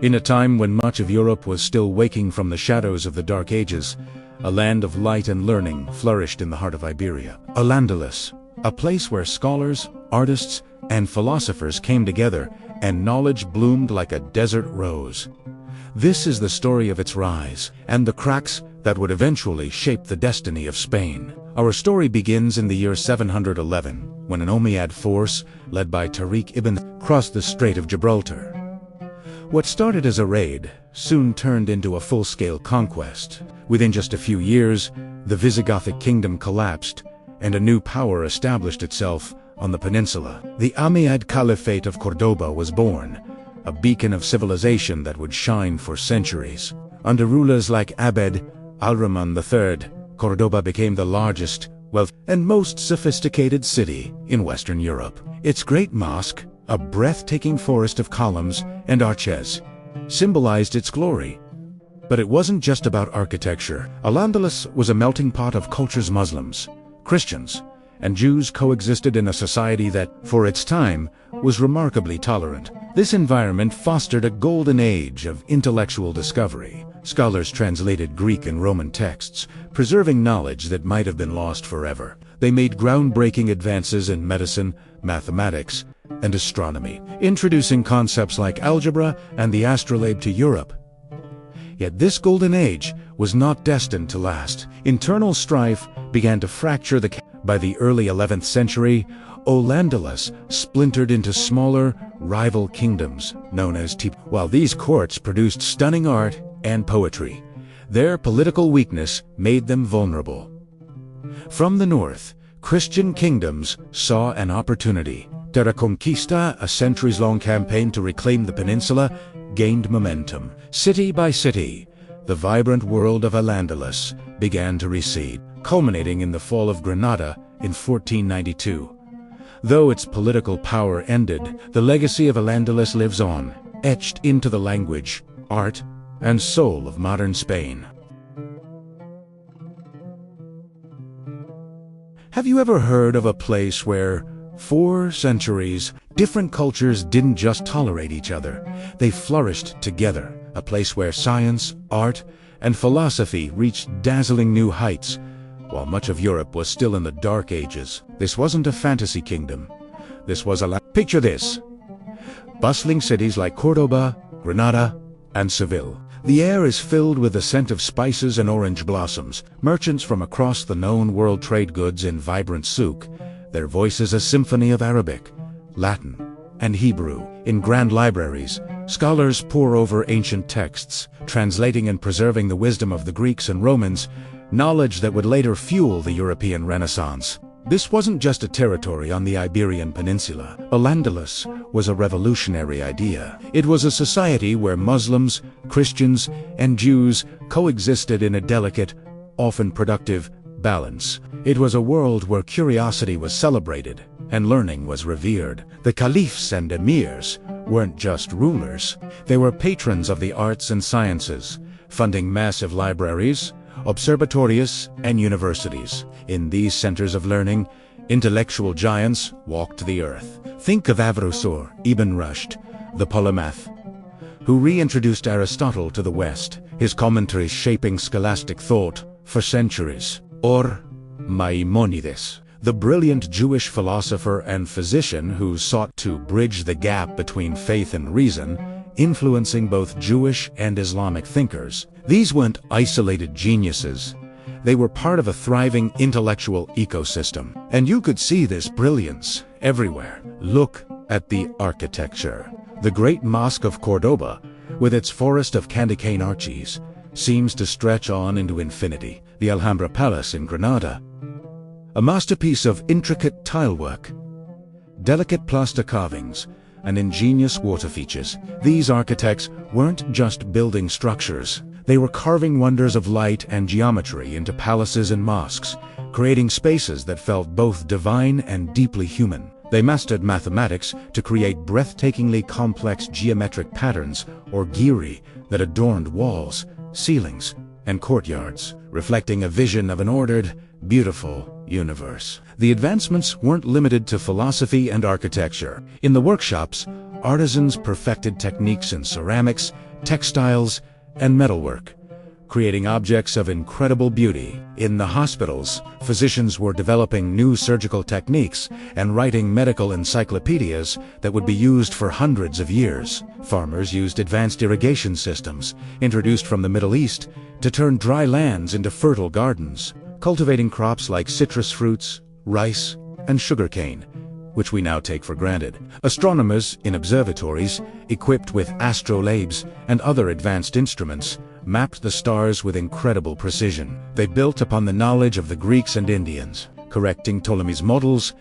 In a time when much of Europe was still waking from the shadows of the Dark Ages, a land of light and learning flourished in the heart of Iberia. Andalus, a place where scholars, artists, and philosophers came together, and knowledge bloomed like a desert rose. This is the story of its rise, and the cracks that would eventually shape the destiny of Spain. Our story begins in the year 711, when an Umayyad force, led by Tariq ibn, crossed the Strait of Gibraltar. What started as a raid soon turned into a full-scale conquest. Within just a few years, the Visigothic kingdom collapsed, and a new power established itself on the peninsula. The Umayyad Caliphate of Cordoba was born, a beacon of civilization that would shine for centuries. Under rulers like Abd al-Rahman III, Cordoba became the largest, and most sophisticated city in Western Europe. Its great mosque, a breathtaking forest of columns and arches, symbolized its glory. But it wasn't just about architecture. Al-Andalus was a melting pot of cultures. Muslims, Christians, and Jews coexisted in a society that, for its time, was remarkably tolerant. This environment fostered a golden age of intellectual discovery. Scholars translated Greek and Roman texts, preserving knowledge that might have been lost forever. They made groundbreaking advances in medicine, mathematics, and astronomy, introducing concepts like algebra and the astrolabe to Europe. Yet this golden age was not destined to last. Internal strife began to fracture the By the early 11th century, Al-Andalus splintered into smaller, rival kingdoms known as While these courts produced stunning art and poetry, their political weakness made them vulnerable. From the north, Christian kingdoms saw an opportunity. The Reconquista, a centuries-long campaign to reclaim the peninsula, gained momentum. City by city, the vibrant world of Al-Andalus began to recede, culminating in the fall of Granada in 1492. Though its political power ended, the legacy of Al-Andalus lives on, etched into the language, art, and soul of modern Spain. Have you ever heard of a place where, for centuries, different cultures didn't just tolerate each other, they flourished together? A place where science, art, and philosophy reached dazzling new heights, while much of Europe was still in the Dark Ages. This wasn't a fantasy kingdom. This was Picture this: bustling cities like Cordoba, Granada, and Seville. The air is filled with the scent of spices and orange blossoms. Merchants from across the known world trade goods in vibrant souk, their voices a symphony of Arabic, Latin, and Hebrew. In grand libraries, scholars pore over ancient texts, translating and preserving the wisdom of the Greeks and Romans, knowledge that would later fuel the European Renaissance. This wasn't just a territory on the Iberian Peninsula. Al-Andalus was a revolutionary idea. It was a society where Muslims, Christians, and Jews coexisted in a delicate, often productive, balance. It was a world where curiosity was celebrated and learning was revered. The caliphs and emirs weren't just rulers. They were patrons of the arts and sciences, funding massive libraries, observatories, and universities. In these centers of learning, intellectual giants walked the earth. Think of Averroes, Ibn Rushd, the polymath, who reintroduced Aristotle to the West, his commentaries shaping scholastic thought for centuries. Or Maimonides, the brilliant Jewish philosopher and physician who sought to bridge the gap between faith and reason, influencing both Jewish and Islamic thinkers. These weren't isolated geniuses. They were part of a thriving intellectual ecosystem. And you could see this brilliance everywhere. Look at the architecture. The Great Mosque of Cordoba, with its forest of candy cane arches, seems to stretch on into infinity. The Alhambra Palace in Granada, a masterpiece of intricate tilework, delicate plaster carvings, and ingenious water features. These architects weren't just building structures. They were carving wonders of light and geometry into palaces and mosques, creating spaces that felt both divine and deeply human. They mastered mathematics to create breathtakingly complex geometric patterns, or giri, that adorned walls, ceilings, and courtyards, reflecting a vision of an ordered, beautiful universe. The advancements weren't limited to philosophy and architecture. In the workshops, artisans perfected techniques in ceramics, textiles, and metalwork, creating objects of incredible beauty. In the hospitals, physicians were developing new surgical techniques and writing medical encyclopedias that would be used for hundreds of years. Farmers used advanced irrigation systems, introduced from the Middle East, to turn dry lands into fertile gardens, cultivating crops like citrus fruits, rice, and sugarcane, which we now take for granted. Astronomers in observatories, equipped with astrolabes and other advanced instruments, mapped the stars with incredible precision. They built upon the knowledge of the Greeks and Indians, correcting Ptolemy's models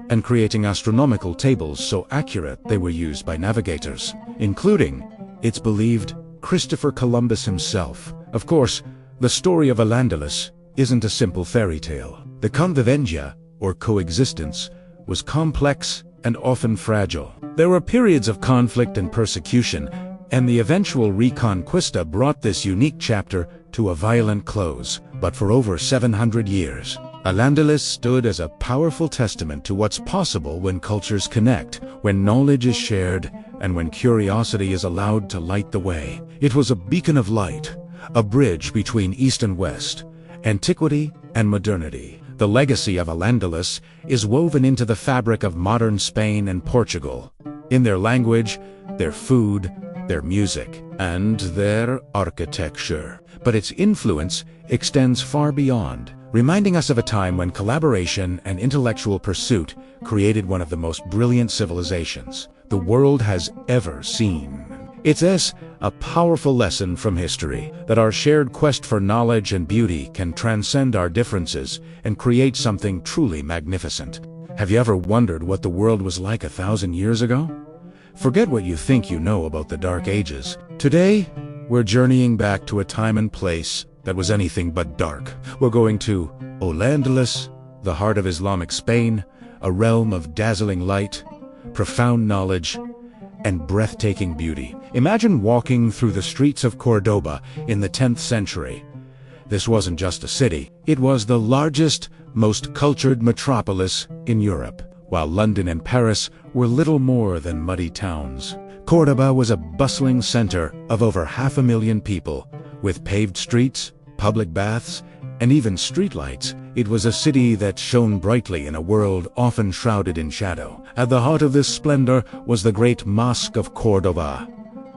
and creating astronomical tables so accurate they were used by navigators, including, it's believed, Christopher Columbus himself. Of course, the story of Al-Andalus isn't a simple fairy tale. The convivencia, or coexistence, was complex and often fragile. There were periods of conflict and persecution, and the eventual Reconquista brought this unique chapter to a violent close. But for over 700 years, Al-Andalus stood as a powerful testament to what's possible when cultures connect, when knowledge is shared, and when curiosity is allowed to light the way. It was a beacon of light, a bridge between East and West, antiquity and modernity. The legacy of Al-Andalus is woven into the fabric of modern Spain and Portugal, in their language, their food, their music, and their architecture. But its influence extends far beyond, reminding us of a time when collaboration and intellectual pursuit created one of the most brilliant civilizations the world has ever seen. It's a powerful lesson from history, that our shared quest for knowledge and beauty can transcend our differences and create something truly magnificent. Have you ever wondered what the world was like 1,000 years ago? Forget what you think you know about the Dark Ages. Today, we're journeying back to a time and place that was anything but dark. We're going to Al-Andalus, the heart of Islamic Spain, a realm of dazzling light, profound knowledge, and breathtaking beauty. Imagine walking through the streets of Cordoba in the 10th century. This wasn't just a city, it was the largest, most cultured metropolis in Europe, while London and Paris were little more than muddy towns. Cordoba was a bustling center of over 500,000 people, with paved streets, public baths, and even streetlights. It was a city that shone brightly in a world often shrouded in shadow. At the heart of this splendor was the great Mosque of Cordoba,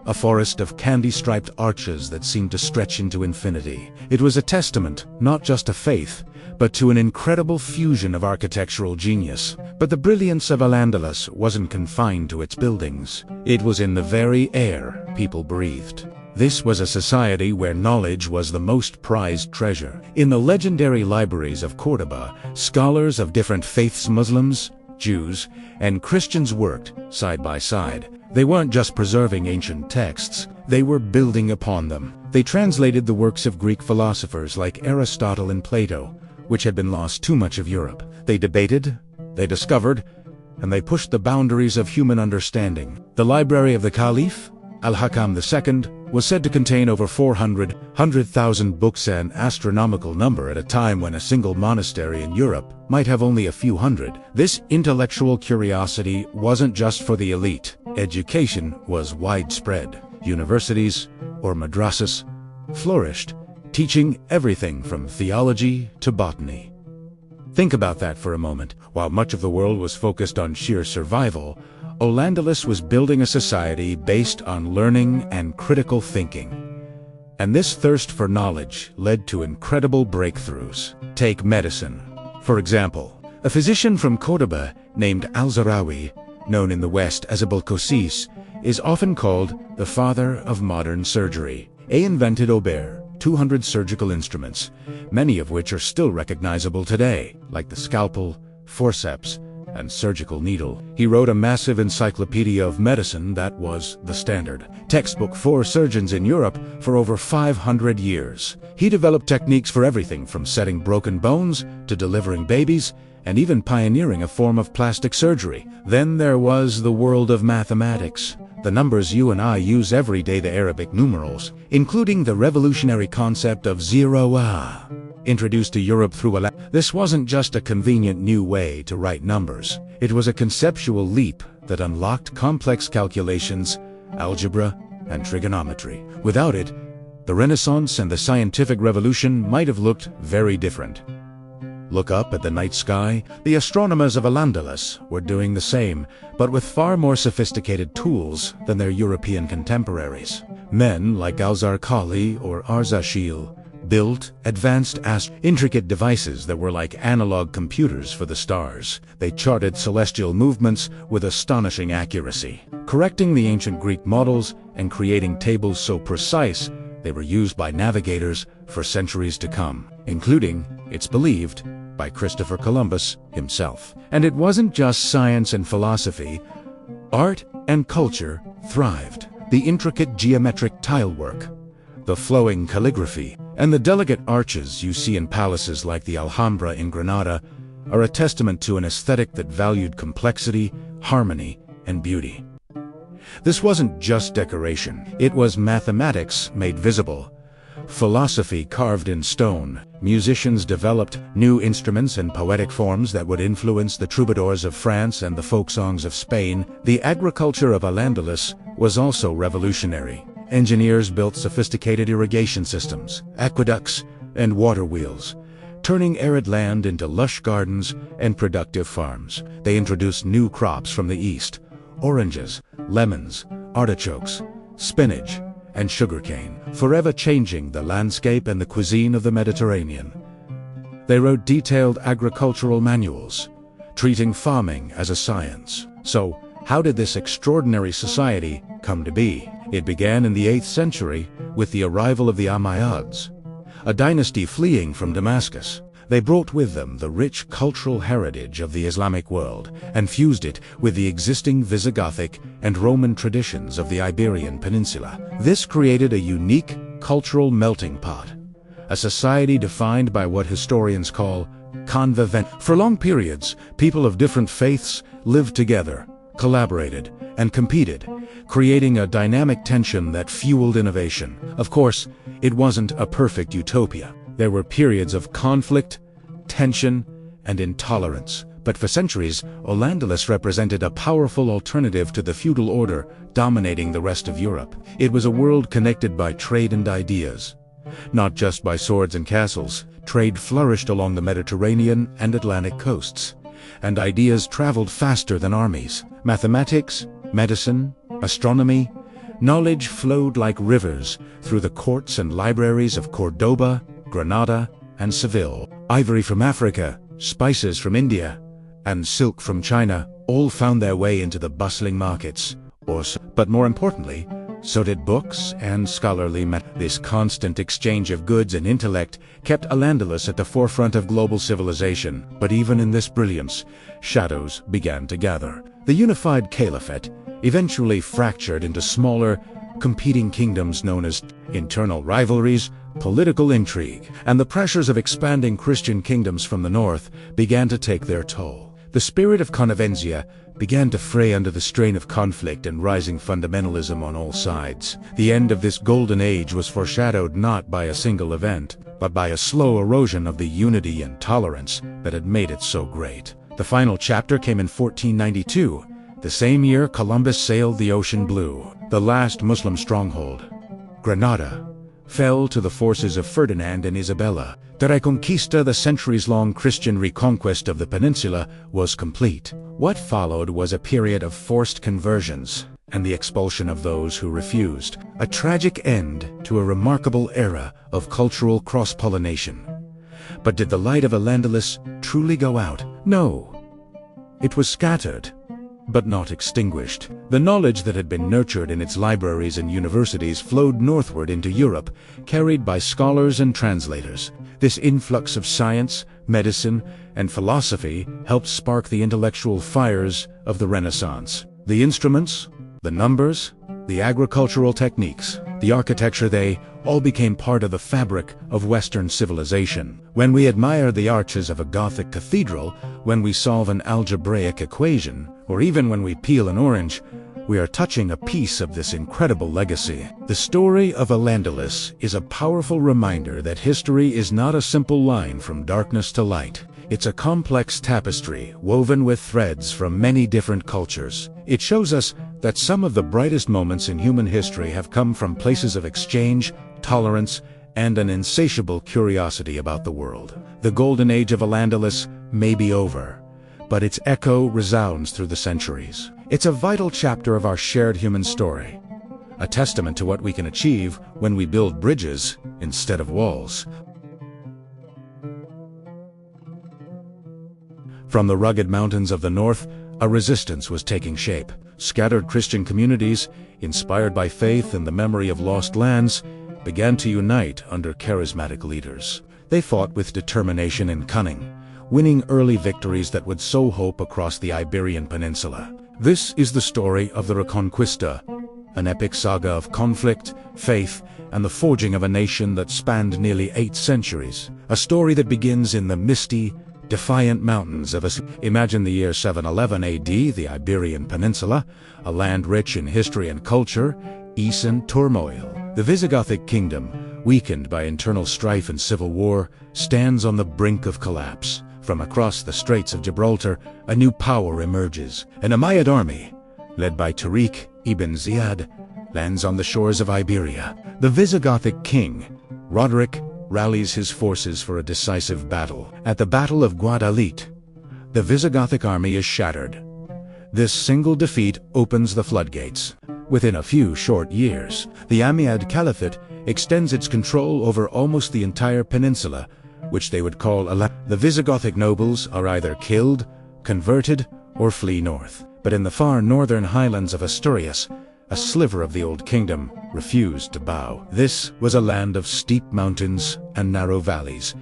a forest of candy-striped arches that seemed to stretch into infinity. It was a testament, not just to faith, but to an incredible fusion of architectural genius. But the brilliance of Al-Andalus wasn't confined to its buildings. It was in the very air people breathed. This was a society where knowledge was the most prized treasure. In the legendary libraries of Cordoba, scholars of different faiths, Muslims, Jews, and Christians worked side by side. They weren't just preserving ancient texts, they were building upon them. They translated the works of Greek philosophers like Aristotle and Plato, which had been lost to much of Europe. They debated, they discovered, and they pushed the boundaries of human understanding. The library of the Caliph, Al-Hakam II, was said to contain over 400,000 books, an astronomical number at a time when a single monastery in Europe might have only a few hundred. This intellectual curiosity wasn't just for the elite. Education was widespread. Universities, or madrasas, flourished, teaching everything from theology to botany. Think about that for a moment. While much of the world was focused on sheer survival, Al-Andalus was building a society based on learning and critical thinking. And this thirst for knowledge led to incredible breakthroughs. Take medicine, for example. A physician from Cordoba named Al-Zarawi, known in the West as Abul Qasis, is often called the father of modern surgery. He invented over 200 surgical instruments, many of which are still recognizable today, like the scalpel, forceps, and surgical needle. He wrote a massive encyclopedia of medicine that was the standard textbook for surgeons in Europe for over 500 years. He developed techniques for everything from setting broken bones to delivering babies, and even pioneering a form of plastic surgery. Then there was the world of mathematics. The numbers you and I use every day, the Arabic numerals, including the revolutionary concept of zero. Introduced to Europe through This wasn't just a convenient new way to write numbers. It was a conceptual leap that unlocked complex calculations, algebra, and trigonometry. Without it, the Renaissance and the scientific revolution might have looked very different. Look up at the night sky. The astronomers of Al-Andalus were doing the same, but with far more sophisticated tools than their European contemporaries. Men like Al-Zarqali or Arzashil built advanced intricate devices that were like analog computers for the stars. They charted celestial movements with astonishing accuracy, correcting the ancient Greek models and creating tables so precise they were used by navigators for centuries to come, including, it's believed, by Christopher Columbus himself. And it wasn't just science and philosophy. Art and culture thrived. The intricate geometric tilework, the flowing calligraphy, and the delicate arches you see in palaces like the Alhambra in Granada are a testament to an aesthetic that valued complexity, harmony, and beauty. This wasn't just decoration. It was mathematics made visible, philosophy carved in stone. Musicians developed new instruments and poetic forms that would influence the troubadours of France and the folk songs of Spain. The agriculture of Al-Andalus was also revolutionary. Engineers built sophisticated irrigation systems, aqueducts, and water wheels, turning arid land into lush gardens and productive farms. They introduced new crops from the east: oranges, lemons, artichokes, spinach, and sugarcane, forever changing the landscape and the cuisine of the Mediterranean. They wrote detailed agricultural manuals, treating farming as a science. So, how did this extraordinary society come to be? It began in the 8th century with the arrival of the Umayyads, a dynasty fleeing from Damascus. They brought with them the rich cultural heritage of the Islamic world and fused it with the existing Visigothic and Roman traditions of the Iberian Peninsula. This created a unique cultural melting pot, a society defined by what historians call convivent. For long periods, people of different faiths lived together, collaborated, and competed, creating a dynamic tension that fueled innovation. Of course, it wasn't a perfect utopia. There were periods of conflict, tension, and intolerance. But for centuries, Al-Andalus represented a powerful alternative to the feudal order dominating the rest of Europe. It was a world connected by trade and ideas. Not just by swords and castles, trade flourished along the Mediterranean and Atlantic coasts, and ideas traveled faster than armies. Mathematics, medicine, astronomy, knowledge flowed like rivers through the courts and libraries of Cordoba, Granada, and Seville. Ivory from Africa, spices from India, and silk from China all found their way into the bustling markets. But more importantly, so did books and scholarly matter. This constant exchange of goods and intellect kept Al-Andalus at the forefront of global civilization. But even in this brilliance, shadows began to gather. The unified caliphate eventually fractured into smaller, competing kingdoms known as internal rivalries, political intrigue, and the pressures of expanding Christian kingdoms from the north began to take their toll. The spirit of convivencia began to fray under the strain of conflict and rising fundamentalism on all sides. The end of this golden age was foreshadowed not by a single event, but by a slow erosion of the unity and tolerance that had made it so great. The final chapter came in 1492, the same year Columbus sailed the ocean blue. The last Muslim stronghold, Granada, fell to the forces of Ferdinand and Isabella. The Reconquista, the centuries-long Christian reconquest of the peninsula, was complete. What followed was a period of forced conversions and the expulsion of those who refused, a tragic end to a remarkable era of cultural cross-pollination. But did the light of Al-Andalus truly go out? No. It was scattered, but not extinguished. The knowledge that had been nurtured in its libraries and universities flowed northward into Europe, carried by scholars and translators. This influx of science, medicine, and philosophy helped spark the intellectual fires of the Renaissance. The instruments, the numbers, the agricultural techniques, the architecture, they all became part of the fabric of Western civilization. When we admire the arches of a Gothic cathedral, when we solve an algebraic equation, or even when we peel an orange, we are touching a piece of this incredible legacy. The story of Al-Andalus is a powerful reminder that history is not a simple line from darkness to light. It's a complex tapestry woven with threads from many different cultures. It shows us that some of the brightest moments in human history have come from places of exchange, tolerance, and an insatiable curiosity about the world. The golden age of Andalus may be over, but its echo resounds through the centuries. It's a vital chapter of our shared human story, a testament to what we can achieve when we build bridges instead of walls. From the rugged mountains of the north, a resistance was taking shape. Scattered Christian communities, inspired by faith and the memory of lost lands, began to unite under charismatic leaders. They fought with determination and cunning, winning early victories that would sow hope across the Iberian Peninsula. This is the story of the Reconquista, an epic saga of conflict, faith, and the forging of a nation that spanned nearly 8 centuries. A story that begins in the misty, defiant mountains of Imagine the year 711 AD, the Iberian Peninsula, a land rich in history and culture, ease and turmoil. The Visigothic kingdom, weakened by internal strife and civil war, stands on the brink of collapse. From across the Straits of Gibraltar, a new power emerges. An Umayyad army, led by Tariq ibn Ziyad, lands on the shores of Iberia. The Visigothic king, Roderick, rallies his forces for a decisive battle. At the Battle of Guadalete, the Visigothic army is shattered. This single defeat opens the floodgates. Within a few short years, the Umayyad Caliphate extends its control over almost the entire peninsula, which they would call The Visigothic nobles are either killed, converted, or flee north. But in the far northern highlands of Asturias, a sliver of the old kingdom refused to bow. This was a land of steep mountains and narrow valleys,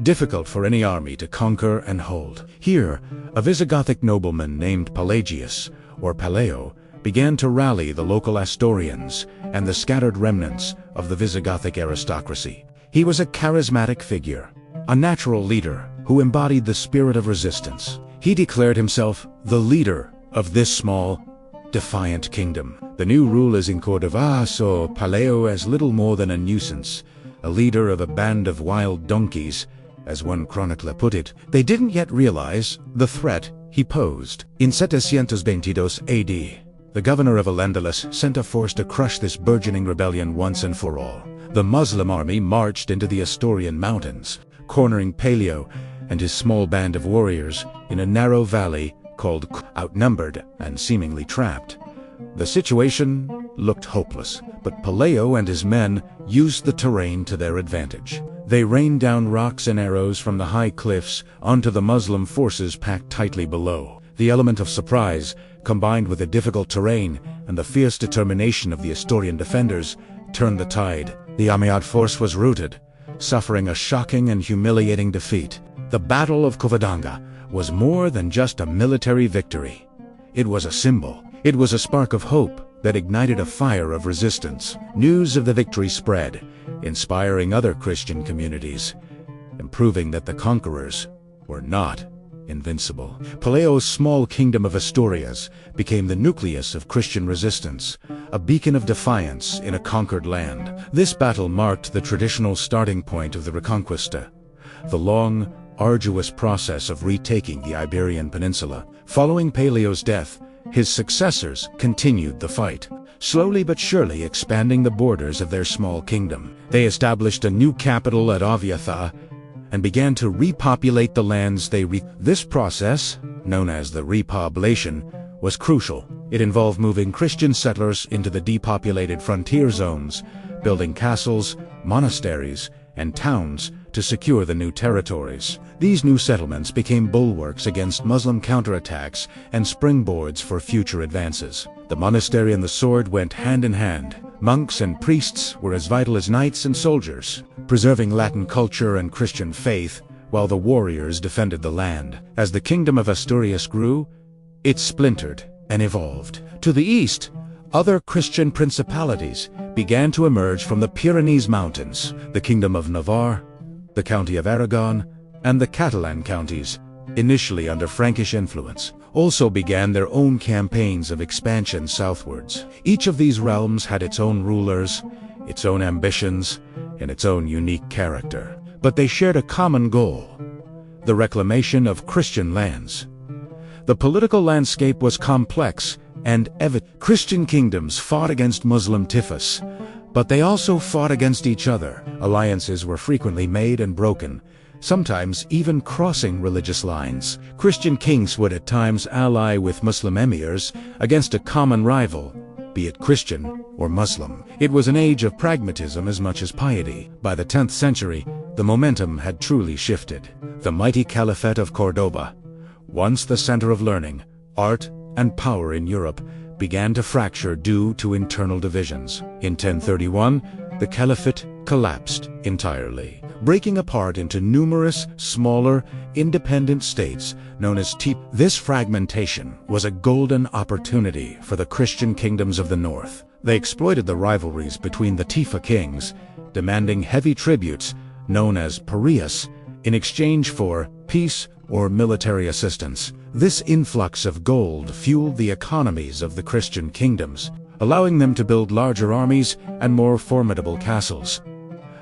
difficult for any army to conquer and hold. Here, a Visigothic nobleman named Pelagius, or Paleo, began to rally the local Asturians and the scattered remnants of the Visigothic aristocracy. He was a charismatic figure, a natural leader who embodied the spirit of resistance. He declared himself the leader of this small, defiant kingdom. The new rulers in Córdoba saw Paleo as little more than a nuisance, a leader of a band of wild donkeys, as one chronicler put it. They didn't yet realize the threat he posed. In 722 AD, the governor of Al-Andalus sent a force to crush this burgeoning rebellion once and for all. The Muslim army marched into the Asturian mountains, cornering Paleo and his small band of warriors in a narrow valley called outnumbered and seemingly trapped. The situation looked hopeless, but Paleo and his men used the terrain to their advantage. They rained down rocks and arrows from the high cliffs onto the Muslim forces packed tightly below. The element of surprise, combined with the difficult terrain and the fierce determination of the Asturian defenders, turned the tide. The Umayyad force was routed, suffering a shocking and humiliating defeat. The Battle of Covadonga was more than just a military victory. It was a symbol. It was a spark of hope that ignited a fire of resistance. News of the victory spread, inspiring other Christian communities, and proving that the conquerors were not invincible. Paleo's small kingdom of Asturias became the nucleus of Christian resistance, a beacon of defiance in a conquered land. This battle marked the traditional starting point of the Reconquista, the long, arduous process of retaking the Iberian Peninsula. Following Paleo's death, his successors continued the fight, slowly but surely expanding the borders of their small kingdom. They established a new capital at Aviatha and began to repopulate the lands This process, known as the repopulation, was crucial. It involved moving Christian settlers into the depopulated frontier zones, building castles, monasteries, and towns to secure the new territories. These new settlements became bulwarks against Muslim counterattacks and springboards for future advances. The monastery and the sword went hand in hand. Monks and priests were as vital as knights and soldiers, preserving Latin culture and Christian faith while the warriors defended the land. As the kingdom of Asturias grew, it splintered and evolved. To the east, other Christian principalities began to emerge from the Pyrenees Mountains. The Kingdom of Navarre, the County of Aragon, and the Catalan counties, initially under Frankish influence, also began their own campaigns of expansion southwards. Each of these realms had its own rulers, its own ambitions, and its own unique character. But they shared a common goal: the reclamation of Christian lands. The political landscape was complex and Christian kingdoms fought against Muslim typhus, but they also fought against each other. Alliances were frequently made and broken, sometimes even crossing religious lines. Christian kings would at times ally with Muslim emirs against a common rival, be it Christian or Muslim. It was an age of pragmatism as much as piety. By the 10th century, the momentum had truly shifted. The mighty Caliphate of Cordoba, once the center of learning, art, and power in Europe, began to fracture due to internal divisions. In 1031, the Caliphate collapsed entirely, breaking apart into numerous, smaller, independent states known as This fragmentation was a golden opportunity for the Christian kingdoms of the north. They exploited the rivalries between the Tifa kings, demanding heavy tributes, known as parias, in exchange for peace or military assistance. This influx of gold fueled the economies of the Christian kingdoms, allowing them to build larger armies and more formidable castles.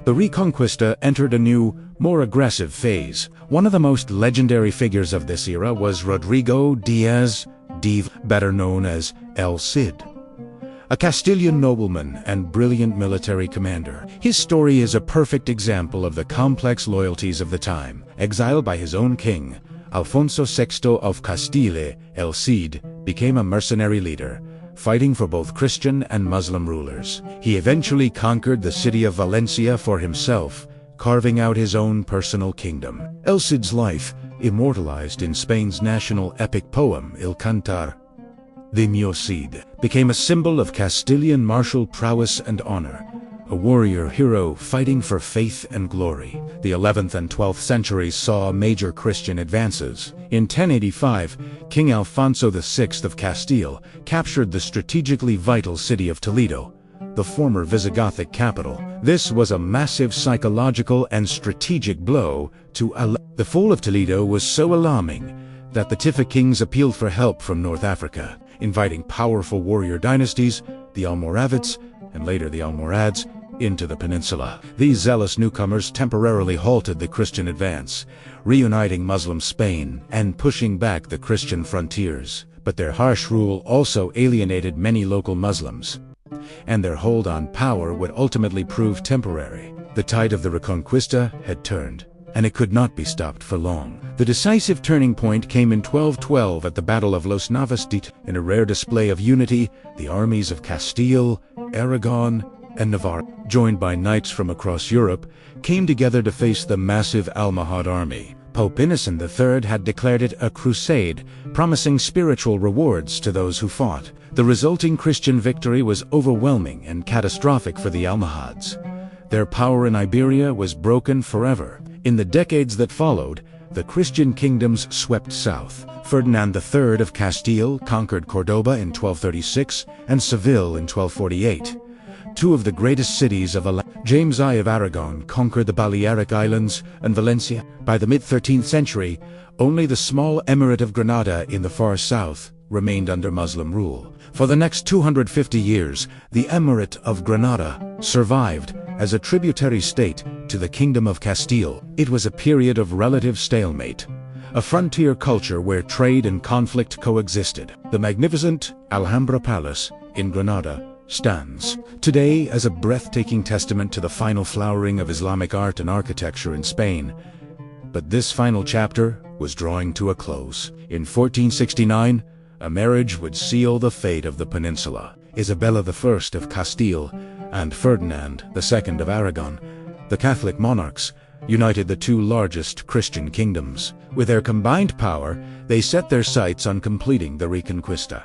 The Reconquista entered a new, more aggressive phase. One of the most legendary figures of this era was Rodrigo Diaz de, better known as El Cid, a Castilian nobleman and brilliant military commander. His story is a perfect example of the complex loyalties of the time. Exiled by his own king, Alfonso VI of Castile, El Cid became a mercenary leader, fighting for both Christian and Muslim rulers. He eventually conquered the city of Valencia for himself, carving out his own personal kingdom. El Cid's life, immortalized in Spain's national epic poem Il Cantar de mi Cid, became a symbol of Castilian martial prowess and honor, a warrior hero fighting for faith and glory. The 11th and 12th centuries saw major Christian advances. In 1085, King Alfonso VI of Castile captured the strategically vital city of Toledo, the former Visigothic capital. This was a massive psychological and strategic blow to The fall of Toledo was so alarming that the Tifa kings appealed for help from North Africa, inviting powerful warrior dynasties, the Almoravids, and later the Almorads, into the peninsula. These zealous newcomers temporarily halted the Christian advance, reuniting Muslim Spain and pushing back the Christian frontiers. But their harsh rule also alienated many local Muslims, and their hold on power would ultimately prove temporary. The tide of the Reconquista had turned, and it could not be stopped for long. The decisive turning point came in 1212 at the Battle of Los Navas de. In a rare display of unity, the armies of Castile, Aragon, and Navarre, joined by knights from across Europe, came together to face the massive Almohad army. Pope Innocent III had declared it a crusade, promising spiritual rewards to those who fought. The resulting Christian victory was overwhelming and catastrophic for the Almohads. Their power in Iberia was broken forever. In the decades that followed, the Christian kingdoms swept south. Ferdinand III of Castile conquered Cordoba in 1236 and Seville in 1248. Two of the greatest cities of James I of Aragon conquered the Balearic Islands and Valencia. By the mid-13th century, only the small emirate of Granada in the far south remained under Muslim rule. For the next 250 years, the Emirate of Granada survived as a tributary state to the Kingdom of Castile. It was a period of relative stalemate, a frontier culture where trade and conflict coexisted. The magnificent Alhambra Palace in Granada stands today as a breathtaking testament to the final flowering of Islamic art and architecture in Spain. But this final chapter was drawing to a close. In 1469, a marriage would seal the fate of the peninsula. Isabella I of Castile and Ferdinand II of Aragon, the Catholic monarchs, united the two largest Christian kingdoms. With their combined power, they set their sights on completing the Reconquista.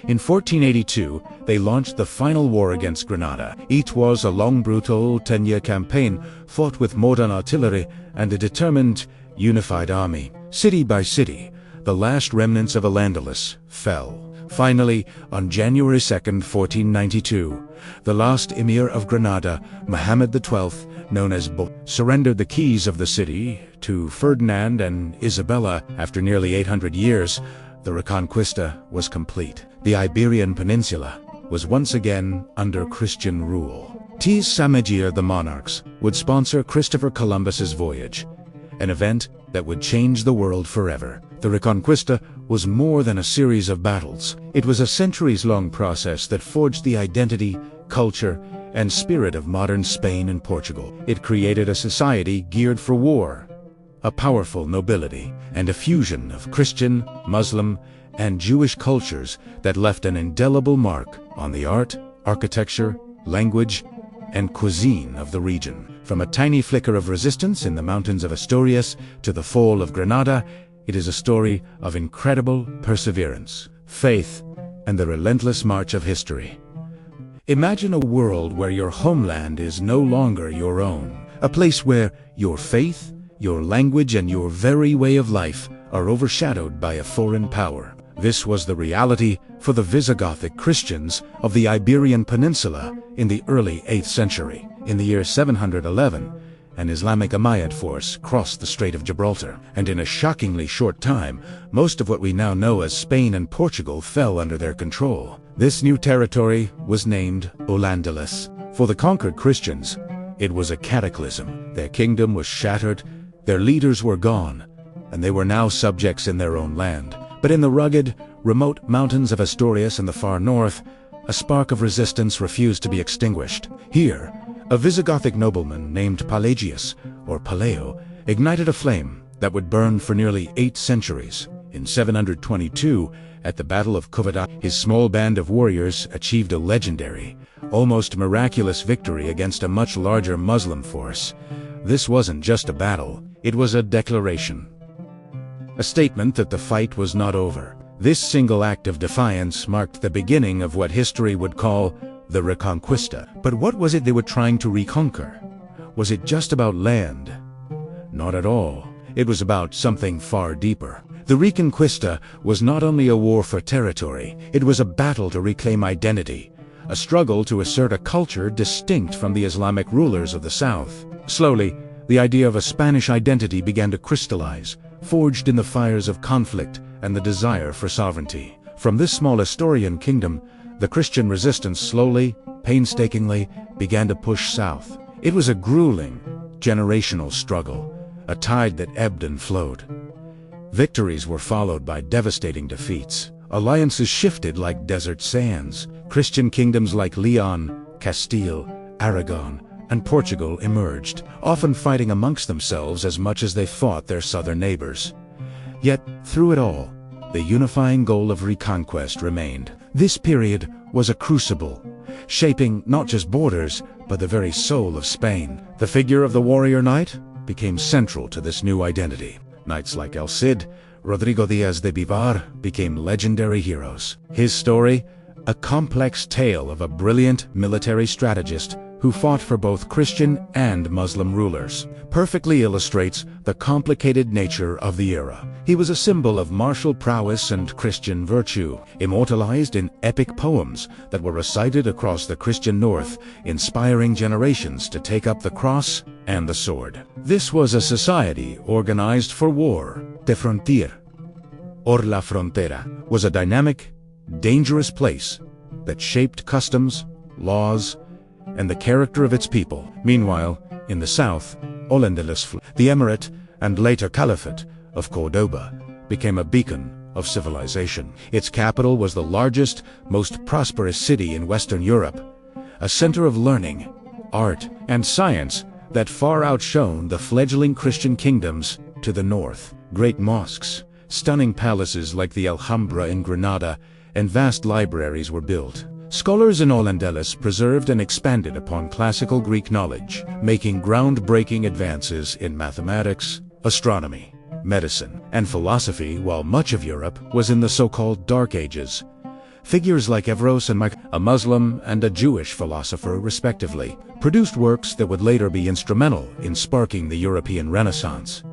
In 1482, they launched the final war against Granada. It was a long, brutal 10-year campaign fought with modern artillery and a determined, unified army. City by city, the last remnants of Andalus fell. Finally, on January 2, 1492, the last emir of Granada, Muhammad XII, known as surrendered the keys of the city to Ferdinand and Isabella. After nearly 800 years, the Reconquista was complete. The Iberian Peninsula was once again under Christian rule. Tis Samagir, the monarchs, would sponsor Christopher Columbus's voyage, an event that would change the world forever. The Reconquista was was more than a series of battles. It was a centuries-long process that forged the identity, culture, and spirit of modern Spain and Portugal. It created a society geared for war, a powerful nobility, and a fusion of Christian, Muslim, and Jewish cultures that left an indelible mark on the art, architecture, language, and cuisine of the region. From a tiny flicker of resistance in the mountains of Asturias to the fall of Granada, it is a story of incredible perseverance, faith, and the relentless march of history. Imagine a world where your homeland is no longer your own, a place where your faith, your language, and your very way of life are overshadowed by a foreign power. This was the reality for the Visigothic Christians of the Iberian Peninsula in the early 8th century. In the year 711, an Islamic Umayyad force crossed the Strait of Gibraltar, and in a shockingly short time, most of what we now know as Spain and Portugal fell under their control. This new territory was named Andalus. For the conquered Christians, it was a cataclysm. Their kingdom was shattered, their leaders were gone, and they were now subjects in their own land. But in the rugged, remote mountains of Asturias in the far north, a spark of resistance refused to be extinguished. Here, a Visigothic nobleman named Pelagius, or Paleo, ignited a flame that would burn for nearly 8 centuries. In 722, at the Battle of Covadonga, his small band of warriors achieved a legendary, almost miraculous victory against a much larger Muslim force. This wasn't just a battle, it was a declaration. A statement that the fight was not over. This single act of defiance marked the beginning of what history would call the Reconquista. But what was it they were trying to reconquer? Was it just about land? Not at all. It was about something far deeper. The Reconquista was not only a war for territory, it was a battle to reclaim identity, a struggle to assert a culture distinct from the Islamic rulers of the south. Slowly, the idea of a Spanish identity began to crystallize, forged in the fires of conflict and the desire for sovereignty. From this small Asturian kingdom, the Christian resistance slowly, painstakingly, began to push south. It was a grueling, generational struggle, a tide that ebbed and flowed. Victories were followed by devastating defeats. Alliances shifted like desert sands. Christian kingdoms like Leon, Castile, Aragon, and Portugal emerged, often fighting amongst themselves as much as they fought their southern neighbors. Yet, through it all, the unifying goal of reconquest remained. This period was a crucible, shaping not just borders, but the very soul of Spain. The figure of the warrior knight became central to this new identity. Knights like El Cid, Rodrigo Diaz de Bivar became legendary heroes. His story, a complex tale of a brilliant military strategist who fought for both Christian and Muslim rulers, perfectly illustrates the complicated nature of the era. He was a symbol of martial prowess and Christian virtue, immortalized in epic poems that were recited across the Christian North, inspiring generations to take up the cross and the sword. This was a society organized for war. De frontier, or la frontera, was a dynamic, dangerous place that shaped customs, laws, and the character of its people. Meanwhile, in the south, Al-Andalus, the emirate and later caliphate of Cordoba, became a beacon of civilization. Its capital was the largest, most prosperous city in Western Europe, a center of learning, art, and science that far outshone the fledgling Christian kingdoms to the north. Great mosques, stunning palaces like the Alhambra in Granada, and vast libraries were built. Scholars in Al-Andalus preserved and expanded upon classical Greek knowledge, making groundbreaking advances in mathematics, astronomy, medicine, and philosophy, while much of Europe was in the so-called Dark Ages. Figures like Evros and a Muslim and a Jewish philosopher, respectively, produced works that would later be instrumental in sparking the European Renaissance.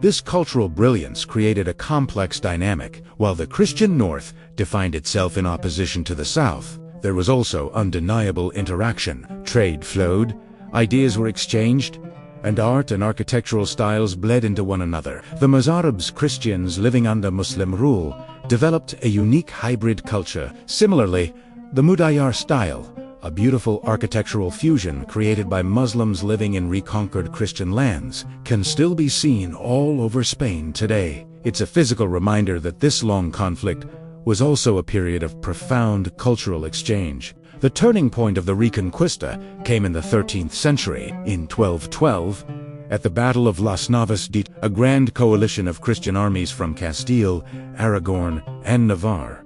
This cultural brilliance created a complex dynamic. While the Christian North defined itself in opposition to the South, there was also undeniable interaction. Trade flowed, ideas were exchanged, and art and architectural styles bled into one another. The Mozarabs, Christians living under Muslim rule, developed a unique hybrid culture. Similarly, the Mudayyar style, a beautiful architectural fusion created by Muslims living in reconquered Christian lands, can still be seen all over Spain today. It's a physical reminder that this long conflict was also a period of profound cultural exchange. The turning point of the Reconquista came in the 13th century. In 1212, at the Battle of Las Navas a grand coalition of Christian armies from Castile, Aragon, and Navarre,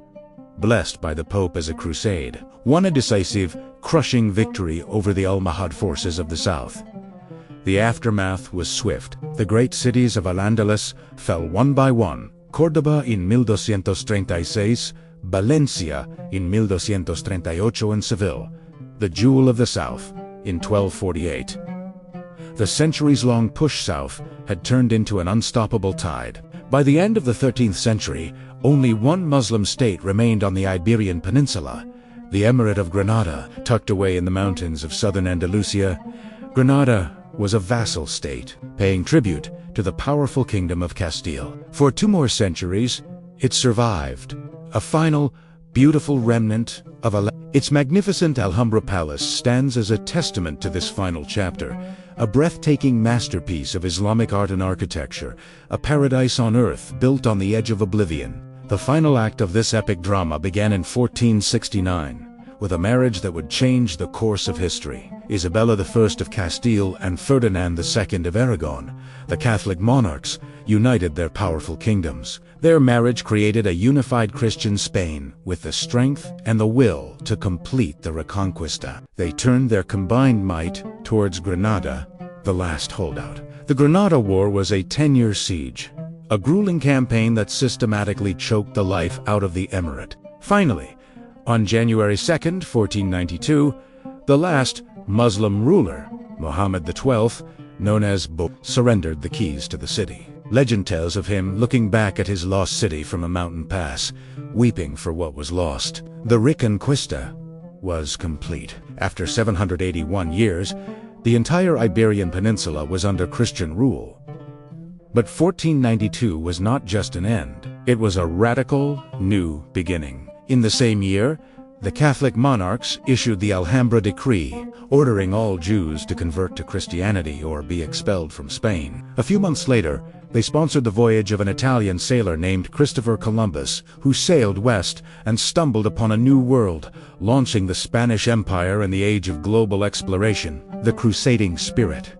blessed by the Pope as a crusade, won a decisive, crushing victory over the Almohad forces of the south. The aftermath was swift. The great cities of Al-Andalus fell one by one. Córdoba in 1236, Valencia in 1238, and Seville, the jewel of the south, in 1248. The centuries-long push south had turned into an unstoppable tide. By the end of the 13th century, only one Muslim state remained on the Iberian Peninsula, the Emirate of Granada, tucked away in the mountains of southern Andalusia. Granada was a vassal state, paying tribute to the powerful kingdom of Castile. For 2 more centuries, it survived, a final, beautiful remnant of its magnificent Alhambra Palace stands as a testament to this final chapter, a breathtaking masterpiece of Islamic art and architecture, a paradise on earth built on the edge of oblivion. The final act of this epic drama began in 1469, with a marriage that would change the course of history. Isabella I of Castile and Ferdinand II of Aragon, the Catholic monarchs, united their powerful kingdoms. Their marriage created a unified Christian Spain with the strength and the will to complete the Reconquista. They turned their combined might towards Granada, the last holdout. The Granada War was a 10-year siege, a grueling campaign that systematically choked the life out of the emirate. Finally, on January 2, 1492, the last Muslim ruler, Muhammad XII, known as surrendered the keys to the city. Legend tells of him looking back at his lost city from a mountain pass, weeping for what was lost. The Reconquista was complete. After 781 years, the entire Iberian Peninsula was under Christian rule. But 1492 was not just an end. It was a radical, new beginning. In the same year, the Catholic monarchs issued the Alhambra Decree, ordering all Jews to convert to Christianity or be expelled from Spain. A few months later, they sponsored the voyage of an Italian sailor named Christopher Columbus, who sailed west and stumbled upon a new world, launching the Spanish Empire in the age of global exploration. The crusading spirit,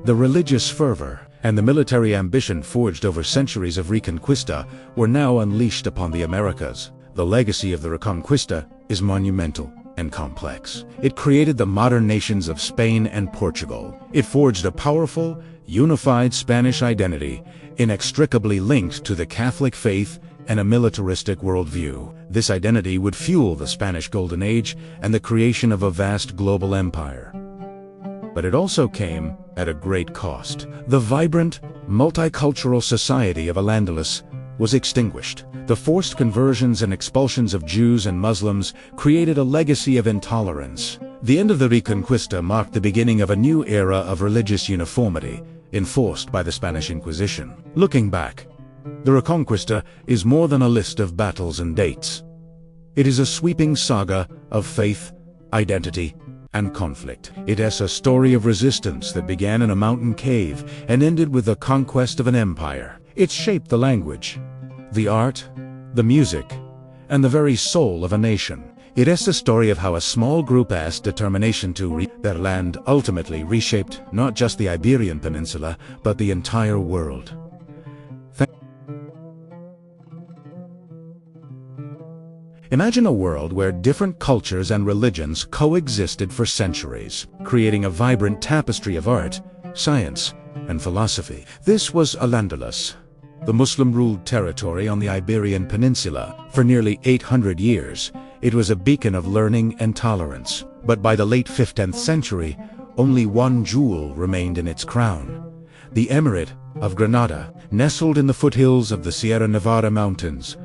the religious fervor, and the military ambition forged over centuries of Reconquista were now unleashed upon the Americas. The legacy of the Reconquista is monumental and complex. It created the modern nations of Spain and Portugal. It forged a powerful, unified Spanish identity, inextricably linked to the Catholic faith and a militaristic worldview. This identity would fuel the Spanish Golden Age and the creation of a vast global empire. But it also came at a great cost. The vibrant, multicultural society of Al-Andalus was extinguished. The forced conversions and expulsions of Jews and Muslims created a legacy of intolerance. The end of the Reconquista marked the beginning of a new era of religious uniformity, enforced by the Spanish Inquisition. Looking back, the Reconquista is more than a list of battles and dates. It is a sweeping saga of faith, identity, and conflict. It is a story of resistance that began in a mountain cave and ended with the conquest of an empire. It shaped the language, the art, the music, and the very soul of a nation. It is the story of how a small group's determination to their land ultimately reshaped not just the Iberian Peninsula, but the entire world. Imagine a world where different cultures and religions coexisted for centuries, creating a vibrant tapestry of art, science, and philosophy. This was Al-Andalus, the Muslim-ruled territory on the Iberian Peninsula. For nearly 800 years, it was a beacon of learning and tolerance. But by the late 15th century, only one jewel remained in its crown: the Emirate of Granada. Nestled in the foothills of the Sierra Nevada mountains,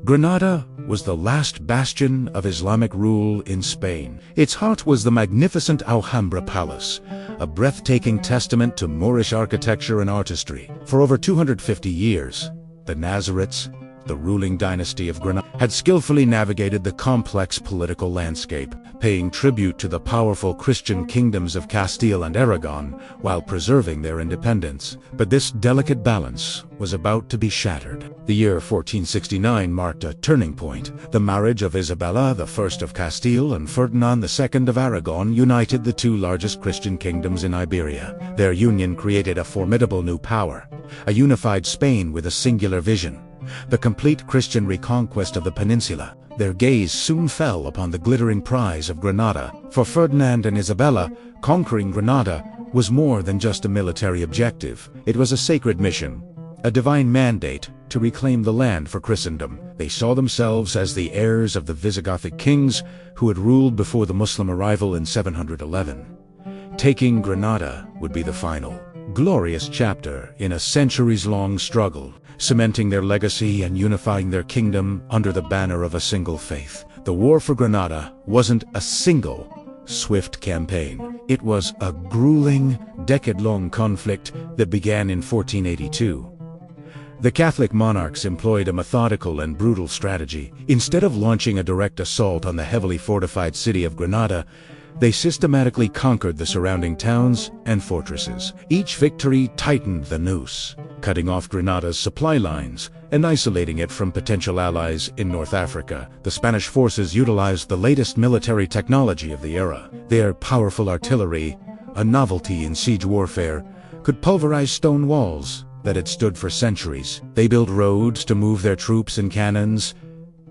Granada was the last bastion of Islamic rule in Spain. Its heart was the magnificent Alhambra Palace, a breathtaking testament to Moorish architecture and artistry. For over 250 years, the Nazarites, the ruling dynasty of Granada, had skillfully navigated the complex political landscape, paying tribute to the powerful Christian kingdoms of Castile and Aragon while preserving their independence. But this delicate balance was about to be shattered. The year 1469 marked a turning point. The marriage of Isabella I of Castile and Ferdinand II of Aragon united the two largest Christian kingdoms in Iberia. Their union created a formidable new power, a unified Spain with a singular vision: the complete Christian reconquest of the peninsula. Their gaze soon fell upon the glittering prize of Granada. For Ferdinand and Isabella, conquering Granada was more than just a military objective. It was a sacred mission, a divine mandate to reclaim the land for Christendom. They saw themselves as the heirs of the Visigothic kings who had ruled before the Muslim arrival in 711. Taking Granada would be the final, glorious chapter in a centuries-long struggle, cementing their legacy and unifying their kingdom under the banner of a single faith. The war for Granada wasn't a single, swift campaign. It was a grueling, decade-long conflict that began in 1482. The Catholic monarchs employed a methodical and brutal strategy. Instead of launching a direct assault on the heavily fortified city of Granada, they systematically conquered the surrounding towns and fortresses. Each victory tightened the noose, cutting off Granada's supply lines and isolating it from potential allies in North Africa. The Spanish forces utilized the latest military technology of the era. Their powerful artillery, a novelty in siege warfare, could pulverize stone walls that had stood for centuries. They built roads to move their troops and cannons,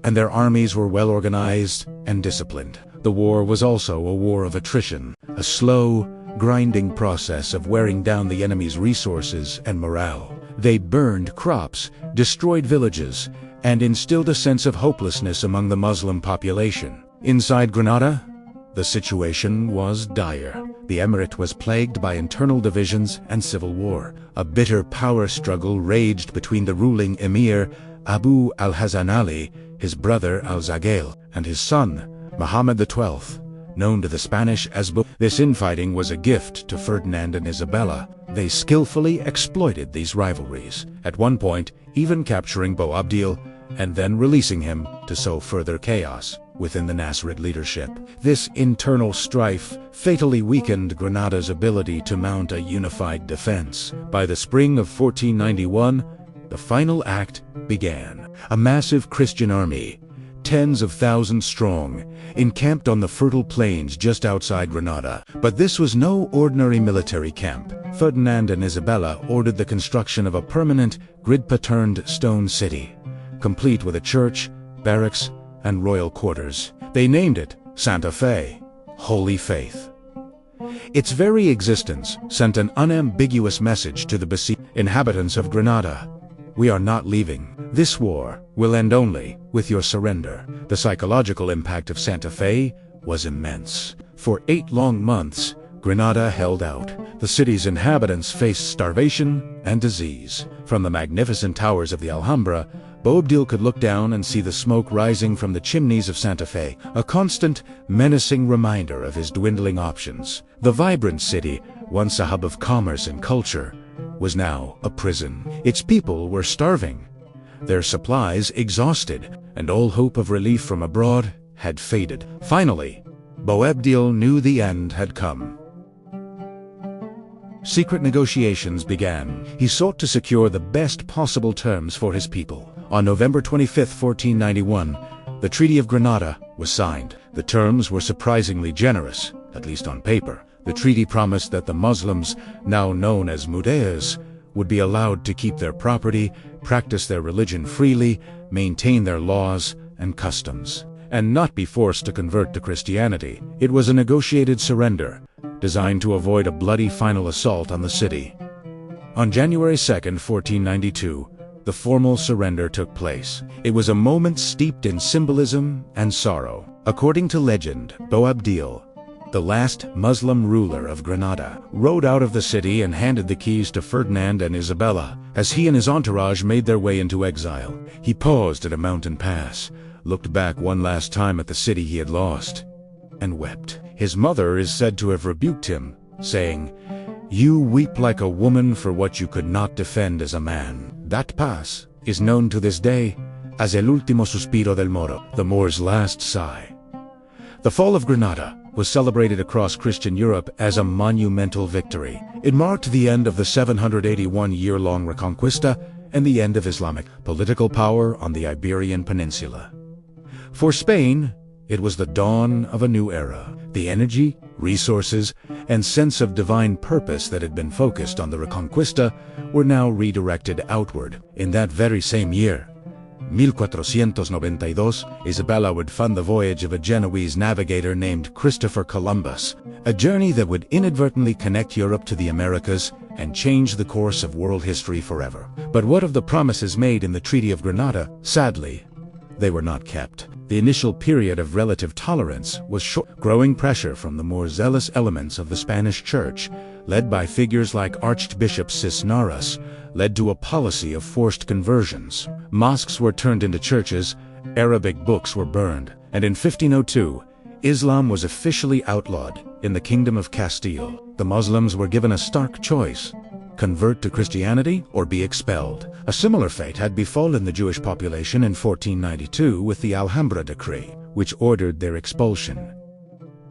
and their armies were well organized and disciplined. The war was also a war of attrition, a slow, grinding process of wearing down the enemy's resources and morale. They burned crops, destroyed villages, and instilled a sense of hopelessness among the Muslim population. Inside Granada, the situation was dire. The emirate was plagued by internal divisions and civil war. A bitter power struggle raged between the ruling emir, Abu al-Hasan Ali, his brother al-Zaghail, and his son, Muhammad XII, known to the Spanish as Bu. This infighting was a gift to Ferdinand and Isabella. They skillfully exploited these rivalries, at one point even capturing Boabdil and then releasing him to sow further chaos within the Nasrid leadership. This internal strife fatally weakened Granada's ability to mount a unified defense. By the spring of 1491, the final act began. A massive Christian army, tens of thousands strong, encamped on the fertile plains just outside Granada. But this was no ordinary military camp. Ferdinand and Isabella ordered the construction of a permanent, grid-patterned stone city, complete with a church, barracks, and royal quarters. They named it Santa Fe, Holy Faith. Its very existence sent an unambiguous message to the besieged inhabitants of Granada: we are not leaving. This war will end only with your surrender. The psychological impact of Santa Fe was immense. For 8 long months, Granada held out. The city's inhabitants faced starvation and disease. From the magnificent towers of the Alhambra, Boabdil could look down and see the smoke rising from the chimneys of Santa Fe, a constant, menacing reminder of his dwindling options. The vibrant city, once a hub of commerce and culture, was now a prison. Its people were starving, their supplies exhausted, and all hope of relief from abroad had faded. Finally, Boabdil knew the end had come. Secret negotiations began. He sought to secure the best possible terms for his people. On November 25, 1491, the Treaty of Granada was signed. The terms were surprisingly generous, at least on paper. The treaty promised that the Muslims, now known as Mudeyas, would be allowed to keep their property, practice their religion freely, maintain their laws and customs, and not be forced to convert to Christianity. It was a negotiated surrender, designed to avoid a bloody final assault on the city. On January 2, 1492, the formal surrender took place. It was a moment steeped in symbolism and sorrow. According to legend, Boabdil, the last Muslim ruler of Granada, rode out of the city and handed the keys to Ferdinand and Isabella. As he and his entourage made their way into exile, he paused at a mountain pass, looked back one last time at the city he had lost, and wept. His mother is said to have rebuked him, saying, "You weep like a woman for what you could not defend as a man." That pass is known to this day as el último suspiro del Moro, the Moor's last sigh. The fall of Granada was celebrated across Christian Europe as a monumental victory. It marked the end of the 781-year-long Reconquista and the end of Islamic political power on the Iberian Peninsula. For Spain, it was the dawn of a new era. The energy, resources, and sense of divine purpose that had been focused on the Reconquista were now redirected outward. In that very same year, 1492, Isabella would fund the voyage of a Genoese navigator named Christopher Columbus, a journey that would inadvertently connect Europe to the Americas and change the course of world history forever. But what of the promises made in the Treaty of Granada? Sadly, they were not kept. The initial period of relative tolerance was short. Growing pressure from the more zealous elements of the Spanish Church, led by figures like Archbishop Cisneros, led to a policy of forced conversions. Mosques were turned into churches, Arabic books were burned, and in 1502, Islam was officially outlawed in the Kingdom of Castile. The Muslims were given a stark choice: convert to Christianity or be expelled. A similar fate had befallen the Jewish population in 1492 with the Alhambra Decree, which ordered their expulsion.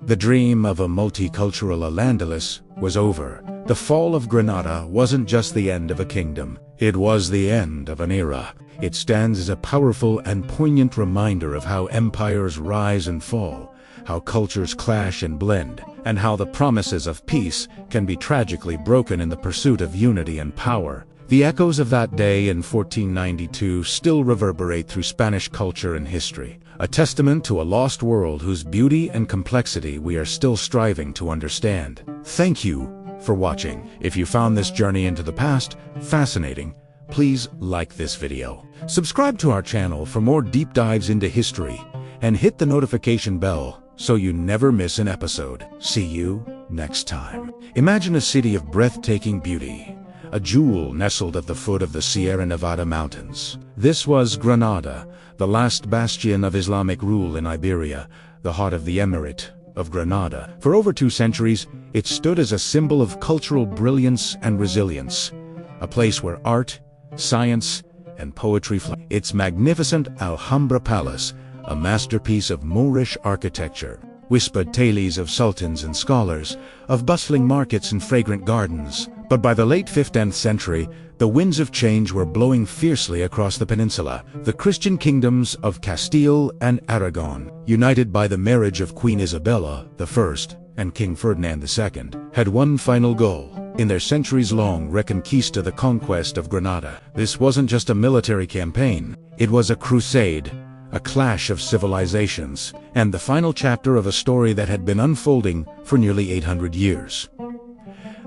The dream of a multicultural Al-Andalus was over. The fall of Granada wasn't just the end of a kingdom, it was the end of an era. It stands as a powerful and poignant reminder of how empires rise and fall, how cultures clash and blend, and how the promises of peace can be tragically broken in the pursuit of unity and power. The echoes of that day in 1492 still reverberate through Spanish culture and history, a testament to a lost world whose beauty and complexity we are still striving to understand. Thank you for watching. If you found this journey into the past fascinating, please like this video. Subscribe to our channel for more deep dives into history, and hit the notification bell so you never miss an episode. See you next time. Imagine a city of breathtaking beauty, a jewel nestled at the foot of the Sierra Nevada mountains. This was Granada, the last bastion of Islamic rule in Iberia, the heart of the Emirate of Granada. For over 2 centuries, it stood as a symbol of cultural brilliance and resilience, a place where art, science, and poetry flourished. Its magnificent Alhambra Palace, a masterpiece of Moorish architecture, whispered tales of sultans and scholars, of bustling markets and fragrant gardens. But by the late 15th century, the winds of change were blowing fiercely across the peninsula. The Christian kingdoms of Castile and Aragon, united by the marriage of Queen Isabella I and King Ferdinand II, had one final goal in their centuries-long Reconquista, the conquest of Granada. This wasn't just a military campaign, it was a crusade, a clash of civilizations, and the final chapter of a story that had been unfolding for nearly 800 years.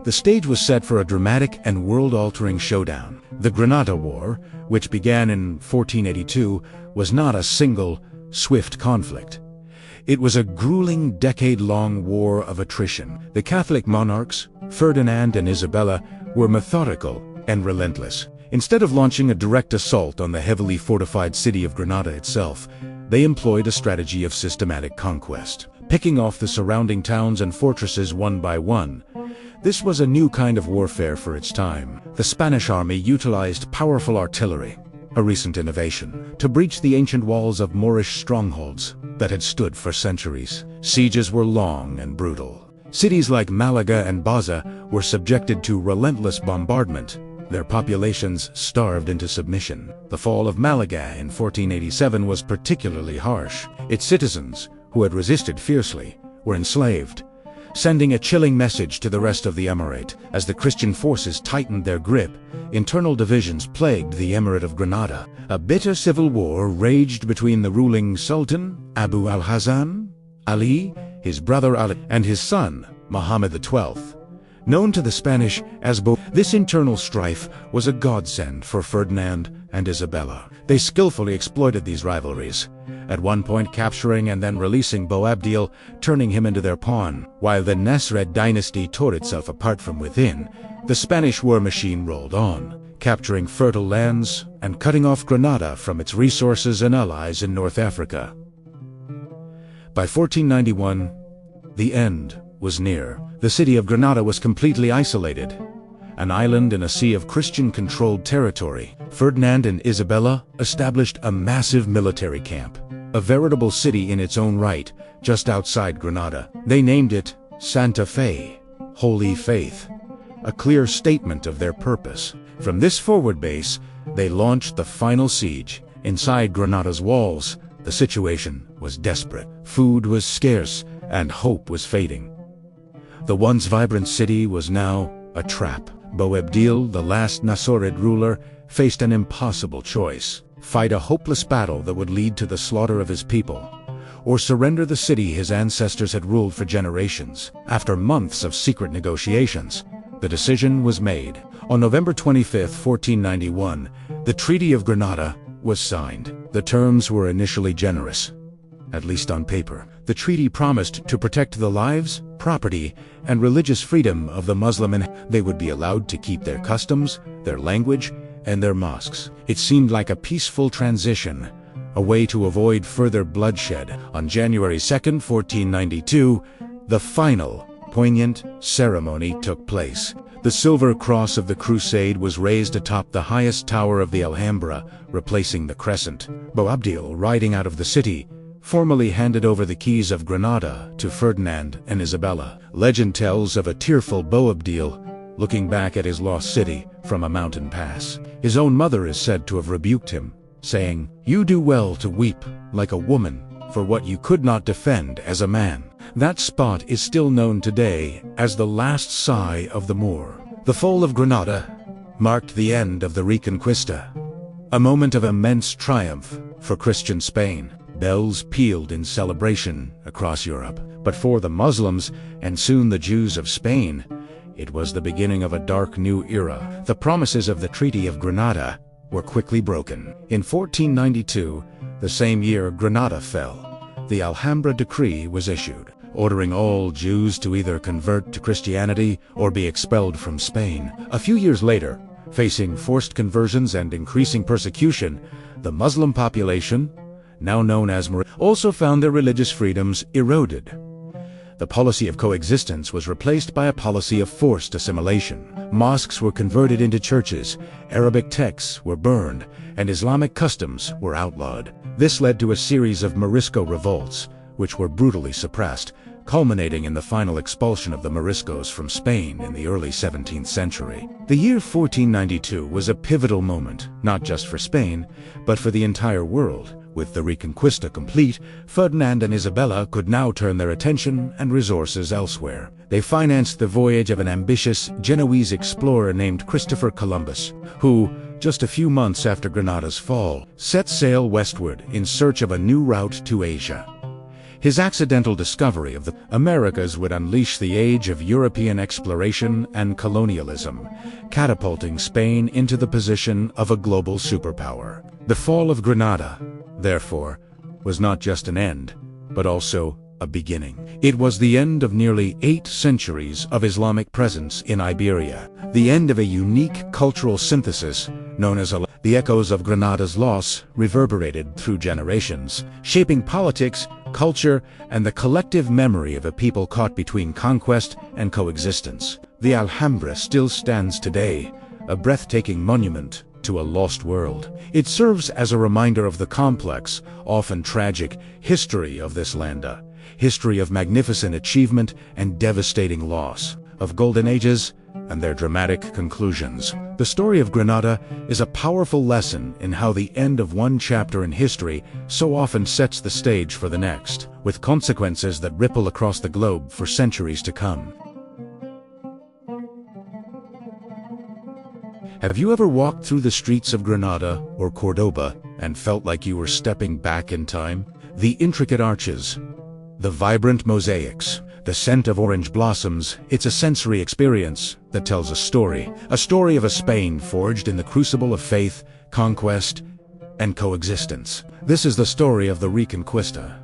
The stage was set for a dramatic and world-altering showdown. The Granada War, which began in 1482, was not a single, swift conflict. It was a grueling, decade-long war of attrition. The Catholic monarchs, Ferdinand and Isabella, were methodical and relentless. Instead of launching a direct assault on the heavily fortified city of Granada itself, they employed a strategy of systematic conquest, picking off the surrounding towns and fortresses one by one. This was a new kind of warfare for its time. The Spanish army utilized powerful artillery, a recent innovation, to breach the ancient walls of Moorish strongholds that had stood for centuries. Sieges were long and brutal. Cities like Malaga and Baza were subjected to relentless bombardment, their populations starved into submission. The fall of Malaga in 1487 was particularly harsh. Its citizens, who had resisted fiercely, were enslaved, sending a chilling message to the rest of the emirate. As the Christian forces tightened their grip, internal divisions plagued the Emirate of Granada. A bitter civil war raged between the ruling Sultan, Abu al-Hasan Ali, his brother Ali, and his son, Muhammad XII. Known to the Spanish as This internal strife was a godsend for Ferdinand and Isabella. They skillfully exploited these rivalries, at one point capturing and then releasing Boabdil, turning him into their pawn. While the Nasrid dynasty tore itself apart from within, the Spanish war machine rolled on, capturing fertile lands and cutting off Granada from its resources and allies in North Africa. By 1491, the end was near. The city of Granada was completely isolated. an island in a sea of Christian-controlled territory. Ferdinand and Isabella established a massive military camp, a veritable city in its own right, just outside Granada. They named it Santa Fe, Holy Faith, a clear statement of their purpose. From this forward base, they launched the final siege. Inside Granada's walls, the situation was desperate. Food was scarce, and hope was fading. The once vibrant city was now a trap. Boabdil, the last Nasrid ruler, faced an impossible choice: fight a hopeless battle that would lead to the slaughter of his people, or surrender the city his ancestors had ruled for generations. After months of secret negotiations, the decision was made. On November 25, 1491, the Treaty of Granada was signed. The terms were initially generous, at least on paper. The treaty promised to protect the lives, property, and religious freedom of the Muslim, and they would be allowed to keep their customs, their language, and their mosques. It seemed like a peaceful transition, a way to avoid further bloodshed. On January 2, 1492, the final, poignant ceremony took place. The silver cross of the crusade was raised atop the highest tower of the Alhambra, replacing the crescent. Boabdil, riding out of the city, formally handed over the keys of Granada to Ferdinand and Isabella. Legend tells of a tearful Boabdil looking back at his lost city from a mountain pass. His own mother is said to have rebuked him, saying, "You do well to weep like a woman for what you could not defend as a man." That spot is still known today as the last sigh of the Moor. The fall of Granada marked the end of the Reconquista, a moment of immense triumph for Christian Spain. Bells pealed in celebration across Europe. But for the Muslims, and soon the Jews of Spain, it was the beginning of a dark new era. The promises of the Treaty of Granada were quickly broken. In 1492, the same year Granada fell, the Alhambra Decree was issued, ordering all Jews to either convert to Christianity or be expelled from Spain. A few years later, facing forced conversions and increasing persecution, the Muslim population, now known as also found their religious freedoms eroded. The policy of coexistence was replaced by a policy of forced assimilation. Mosques were converted into churches, Arabic texts were burned, and Islamic customs were outlawed. This led to a series of Morisco revolts, which were brutally suppressed, culminating in the final expulsion of the Moriscos from Spain in the early 17th century. The year 1492 was a pivotal moment, not just for Spain, but for the entire world. With the Reconquista complete, Ferdinand and Isabella could now turn their attention and resources elsewhere. They financed the voyage of an ambitious Genoese explorer named Christopher Columbus, who, just a few months after Granada's fall, set sail westward in search of a new route to Asia. His accidental discovery of the Americas would unleash the age of European exploration and colonialism, catapulting Spain into the position of a global superpower. The fall of Granada, therefore, was not just an end, but also a beginning. It was the end of nearly 8 centuries of Islamic presence in Iberia, the end of a unique cultural synthesis known as the echoes of Granada's loss reverberated through generations, shaping politics, culture, and the collective memory of a people caught between conquest and coexistence. The Alhambra still stands today, a breathtaking monument to a lost world. It serves as a reminder of the complex, often tragic, history of this land, a history of magnificent achievement and devastating loss, of golden ages and their dramatic conclusions. The story of Granada is a powerful lesson in how the end of one chapter in history so often sets the stage for the next, with consequences that ripple across the globe for centuries to come. Have you ever walked through the streets of Granada or Cordoba and felt like you were stepping back in time? The intricate arches, the vibrant mosaics, the scent of orange blossoms, it's a sensory experience that tells a story of a Spain forged in the crucible of faith, conquest, and coexistence. This is the story of the Reconquista,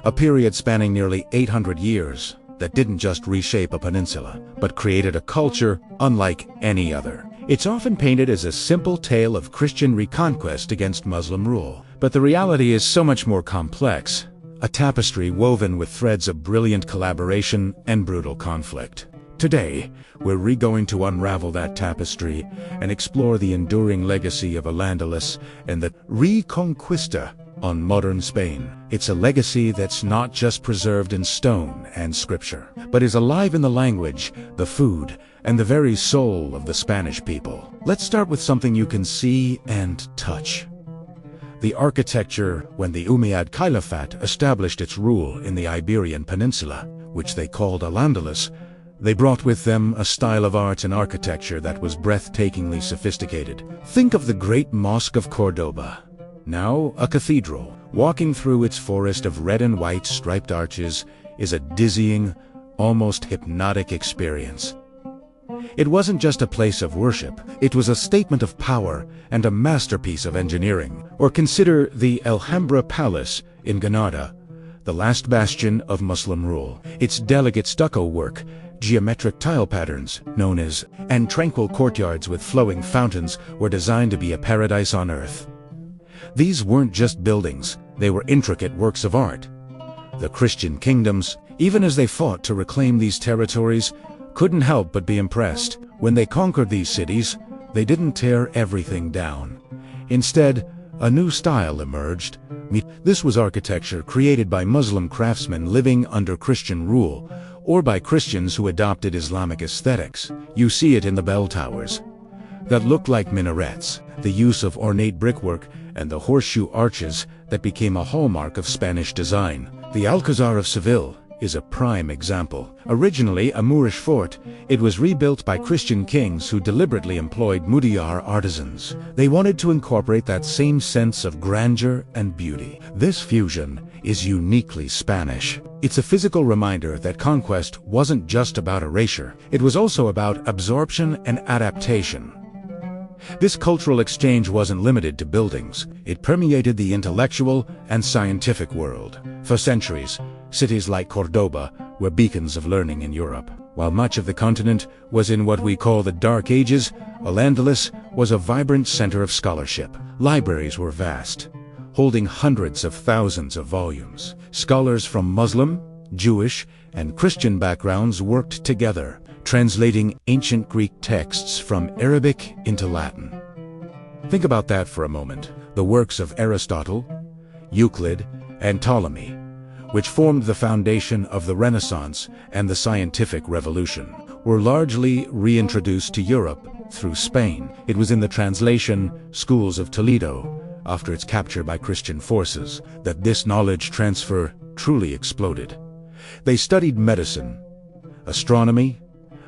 a period spanning nearly 800 years that didn't just reshape a peninsula, but created a culture unlike any other. It's often painted as a simple tale of Christian reconquest against Muslim rule, but the reality is so much more complex, a tapestry woven with threads of brilliant collaboration and brutal conflict. Today, we're going to unravel that tapestry and explore the enduring legacy of Al-Andalus and the Reconquista on modern Spain. It's a legacy that's not just preserved in stone and scripture, but is alive in the language, the food, and the very soul of the Spanish people. Let's start with something you can see and touch. The architecture when the Umayyad Caliphate established its rule in the Iberian Peninsula, which they called Al-Andalus. They brought with them a style of art and architecture that was breathtakingly sophisticated. Think of the Great Mosque of Cordoba, now a cathedral. Walking through its forest of red and white striped arches is a dizzying, almost hypnotic experience. It wasn't just a place of worship, it was a statement of power and a masterpiece of engineering. Or consider the Alhambra Palace in Granada, the last bastion of Muslim rule. Its delicate stucco work, geometric tile patterns, known as, and tranquil courtyards with flowing fountains were designed to be a paradise on earth. These weren't just buildings, they were intricate works of art. The Christian kingdoms, even as they fought to reclaim these territories, couldn't help but be impressed. When they conquered these cities, they didn't tear everything down. Instead, a new style emerged. This was architecture created by Muslim craftsmen living under Christian rule, or by Christians who adopted Islamic aesthetics. You see it in the bell towers that looked like minarets, the use of ornate brickwork, and the horseshoe arches that became a hallmark of Spanish design. The Alcazar of Seville is a prime example. Originally a Moorish fort, it was rebuilt by Christian kings who deliberately employed Mudéjar artisans. They wanted to incorporate that same sense of grandeur and beauty. This fusion is uniquely Spanish. It's a physical reminder that conquest wasn't just about erasure, it was also about absorption and adaptation. This cultural exchange wasn't limited to buildings. It permeated the intellectual and scientific world. For centuries, cities like Cordoba were beacons of learning in Europe. While much of the continent was in what we call the Dark Ages, Al-Andalus was a vibrant center of scholarship. Libraries were vast, holding hundreds of thousands of volumes. Scholars from Muslim, Jewish, and Christian backgrounds worked together, translating ancient Greek texts from Arabic into Latin. Think about that for a moment. The works of Aristotle, Euclid, and Ptolemy, which formed the foundation of the Renaissance and the scientific revolution, were largely reintroduced to Europe through Spain. It was in the translation schools of Toledo, after its capture by Christian forces, that this knowledge transfer truly exploded. They studied medicine, astronomy,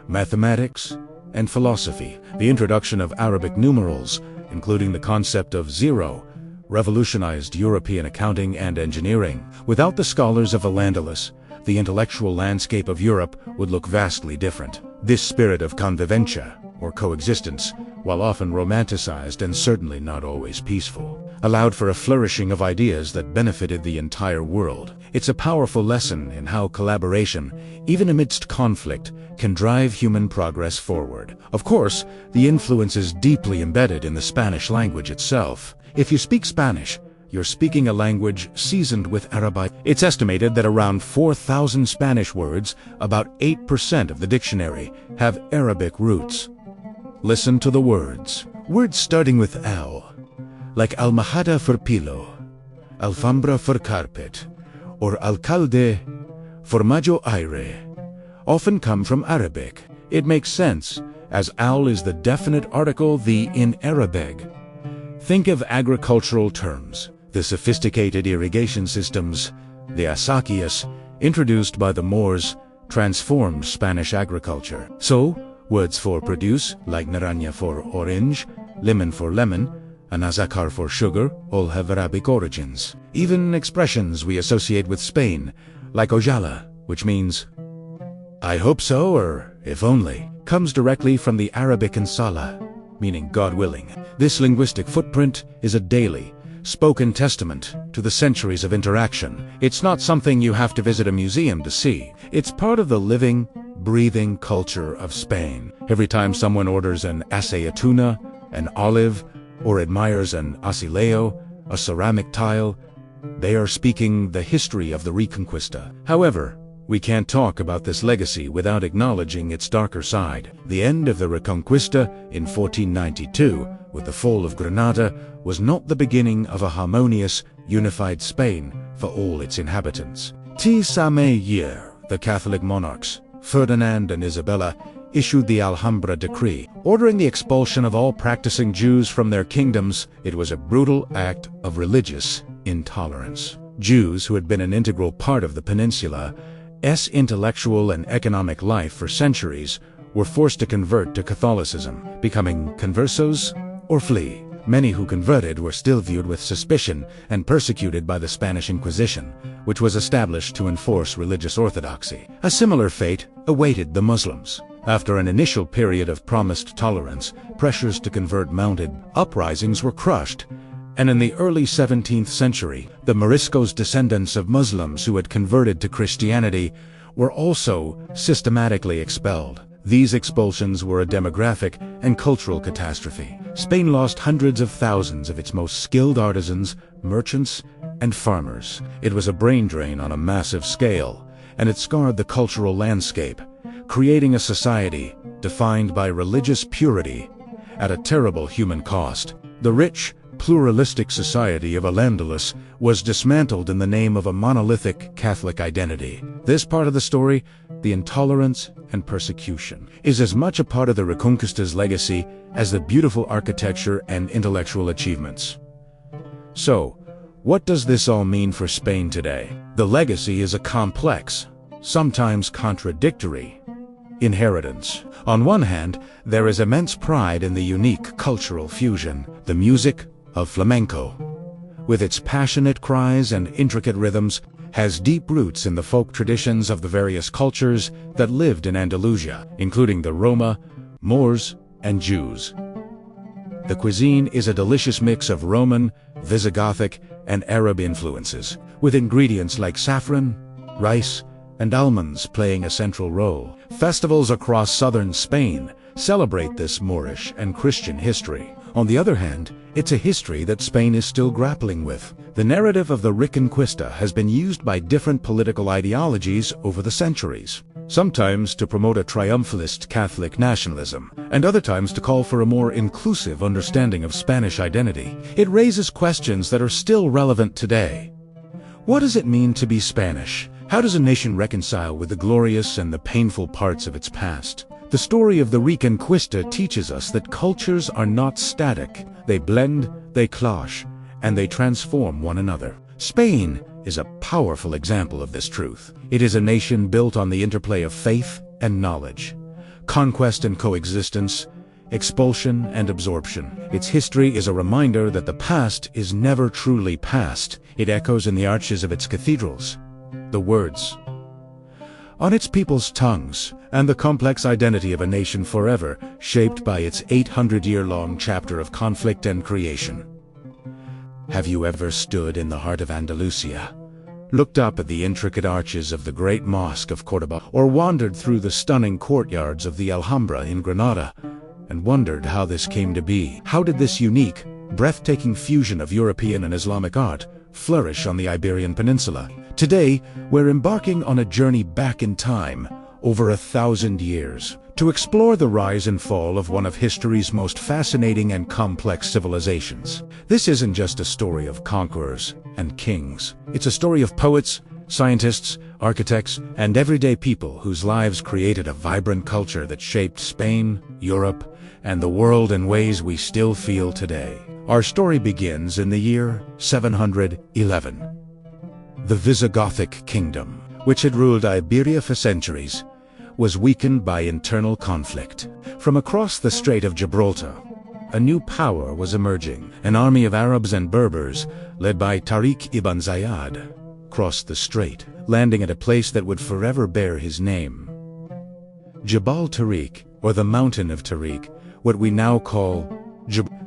mathematics, and philosophy. The introduction of Arabic numerals, including the concept of zero, revolutionized European accounting and engineering. Without the scholars of Al-Andalus, the intellectual landscape of Europe would look vastly different. This spirit of convivencia, or coexistence, while often romanticized and certainly not always peaceful, allowed for a flourishing of ideas that benefited the entire world. It's a powerful lesson in how collaboration, even amidst conflict, can drive human progress forward. Of course, the influence is deeply embedded in the Spanish language itself. If you speak Spanish, you're speaking a language seasoned with Arabic. It's estimated that around 4,000 Spanish words, about 8% of the dictionary, have Arabic roots. Listen to the words. Words starting with al, like almohada for pillow, alfombra for carpet, or alcalde, formaggio aire, often come from Arabic. It makes sense, as al is the definite article, the in Arabic. Think of agricultural terms. The sophisticated irrigation systems, the acequias, introduced by the Moors, transformed Spanish agriculture. So, words for produce, like naranja for orange, lemon for lemon, and azahar for sugar, all have Arabic origins. Even expressions we associate with Spain, like ojala, which means I hope so, or if only, comes directly from the Arabic inshallah, meaning God willing. This linguistic footprint is a daily, spoken testament to the centuries of interaction. It's not something you have to visit a museum to see. It's part of the living, breathing culture of Spain. Every time someone orders an aceituna, an olive, or admires an azuleo, a ceramic tile, they are speaking the history of the Reconquista. However, We can't talk about this legacy without acknowledging its darker side. The end of the Reconquista in 1492, with the fall of Granada, was not the beginning of a harmonious, unified Spain for all its inhabitants. Same year, the Catholic monarchs, Ferdinand and Isabella, issued the Alhambra decree, ordering the expulsion of all practicing Jews from their kingdoms. It was a brutal act of religious intolerance. Jews, who had been an integral part of the peninsula's intellectual and economic life for centuries, were forced to convert to Catholicism, becoming conversos or flee. Many who converted were still viewed with suspicion and persecuted by the Spanish Inquisition, which was established to enforce religious orthodoxy. A similar fate awaited the Muslims. After an initial period of promised tolerance, pressures to convert mounted. Uprisings were crushed, and in the early 17th century, the Moriscos, descendants of Muslims who had converted to Christianity, were also systematically expelled. These expulsions were a demographic and cultural catastrophe. Spain lost hundreds of thousands of its most skilled artisans, merchants, and farmers. It was a brain drain on a massive scale, and it scarred the cultural landscape, creating a society defined by religious purity at a terrible human cost. The rich, pluralistic society of Andalus was dismantled in the name of a monolithic Catholic identity. This part of the story, the intolerance and persecution, is as much a part of the Reconquista's legacy as the beautiful architecture and intellectual achievements. So, what does this all mean for Spain today? The legacy is a complex, sometimes contradictory, inheritance. On one hand, there is immense pride in the unique cultural fusion, the music of flamenco, with its passionate cries and intricate rhythms, has deep roots in the folk traditions of the various cultures that lived in Andalusia, including the Roma, Moors, and Jews. The cuisine is a delicious mix of Roman, Visigothic, and Arab influences, with ingredients like saffron, rice, and almonds playing a central role. Festivals across southern Spain celebrate this Moorish and Christian history. On the other hand, it's a history that Spain is still grappling with. The narrative of the Reconquista has been used by different political ideologies over the centuries, sometimes to promote a triumphalist Catholic nationalism, and other times to call for a more inclusive understanding of Spanish identity. It raises questions that are still relevant today. What does it mean to be Spanish? How does a nation reconcile with the glorious and the painful parts of its past? The story of the Reconquista teaches us that cultures are not static. They blend, they clash, and they transform one another. Spain is a powerful example of this truth. It is a nation built on the interplay of faith and knowledge, conquest and coexistence, expulsion and absorption. Its history is a reminder that the past is never truly past. It echoes in the arches of its cathedrals, the words on its people's tongues, and the complex identity of a nation forever shaped by its 800-year-long chapter of conflict and creation. Have you ever stood in the heart of Andalusia, looked up at the intricate arches of the great mosque of Córdoba, or wandered through the stunning courtyards of the Alhambra in Granada, and wondered how this came to be? How did this unique, breathtaking fusion of European and Islamic art flourish on the Iberian Peninsula? Today, we're embarking on a journey back in time, over 1,000 years, to explore the rise and fall of one of history's most fascinating and complex civilizations. This isn't just a story of conquerors and kings. It's a story of poets, scientists, architects, and everyday people whose lives created a vibrant culture that shaped Spain, Europe, and the world in ways we still feel today. Our story begins in the year 711. The Visigothic kingdom, which had ruled Iberia for centuries, was weakened by internal conflict. From across the Strait of Gibraltar, a new power was emerging. An army of Arabs and Berbers, led by Tariq ibn Ziyad, crossed the strait, landing at a place that would forever bear his name. Jabal Tariq, or the Mountain of Tariq, what we now call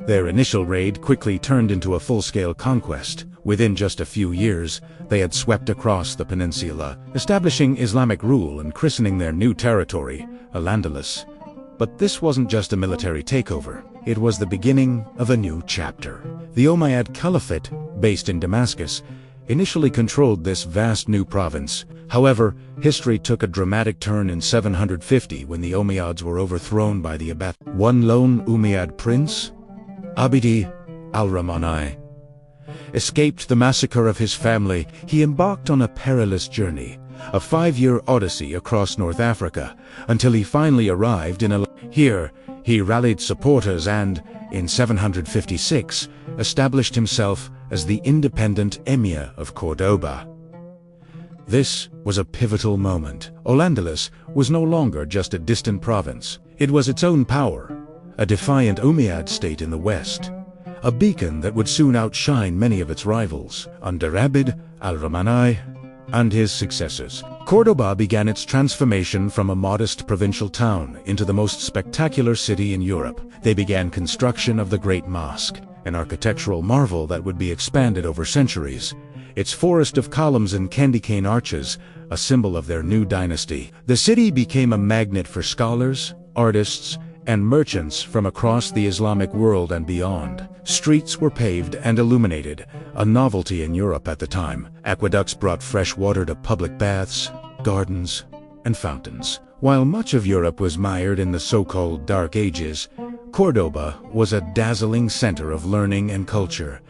Their initial raid quickly turned into a full-scale conquest. Within just a few years, they had swept across the peninsula, establishing Islamic rule and christening their new territory Al-Andalus. But this wasn't just a military takeover. It was the beginning of a new chapter. The Umayyad Caliphate, based in Damascus, initially controlled this vast new province. However, history took a dramatic turn in 750 when the Umayyads were overthrown by the Abbasids. One lone Umayyad prince, Abd al-Rahman, escaped the massacre of his family. He embarked on a perilous journey, a 5-year odyssey across North Africa, until he finally arrived in Here, he rallied supporters and, in 756, established himself as the independent emir of Cordoba. This was a pivotal moment. Andalus was no longer just a distant province. It was its own power, a defiant Umayyad state in the west, a beacon that would soon outshine many of its rivals under Abd al-Rahman and his successors. Cordoba began its transformation from a modest provincial town into the most spectacular city in Europe. They began construction of the Great Mosque, an architectural marvel that would be expanded over centuries. Its forest of columns and candy cane arches, a symbol of their new dynasty. The city became a magnet for scholars, artists, and merchants from across the Islamic world and beyond. Streets were paved and illuminated, a novelty in Europe at the time. Aqueducts brought fresh water to public baths, gardens, and fountains. While much of Europe was mired in the so-called Dark Ages, Cordoba was a dazzling center of learning and culture,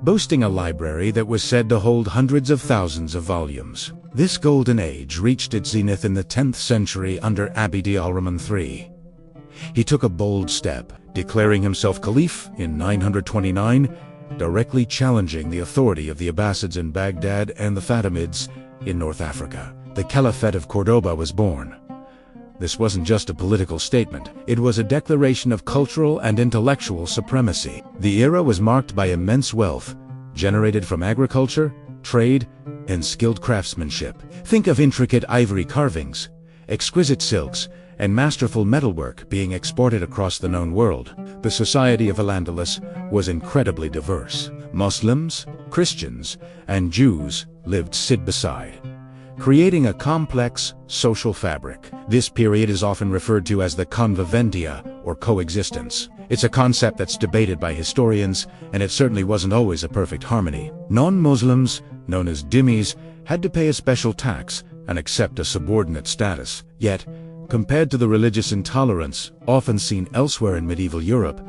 boasting a library that was said to hold hundreds of thousands of volumes. This golden age reached its zenith in the 10th century under Abd al-Rahman III. He took a bold step, declaring himself caliph in 929, directly challenging the authority of the Abbasids in Baghdad and the Fatimids in North Africa. The Caliphate of Cordoba was born. This wasn't just a political statement, it was a declaration of cultural and intellectual supremacy. The era was marked by immense wealth, generated from agriculture, trade, and skilled craftsmanship. Think of intricate ivory carvings, exquisite silks, and masterful metalwork being exported across the known world. The society of Al-Andalus was incredibly diverse. Muslims, Christians, and Jews lived side by side, creating a complex social fabric. This period is often referred to as the conviventia, or coexistence. It's a concept that's debated by historians, and it certainly wasn't always a perfect harmony. Non-Muslims, known as dhimmis, had to pay a special tax and accept a subordinate status. Yet, compared to the religious intolerance often seen elsewhere in medieval Europe,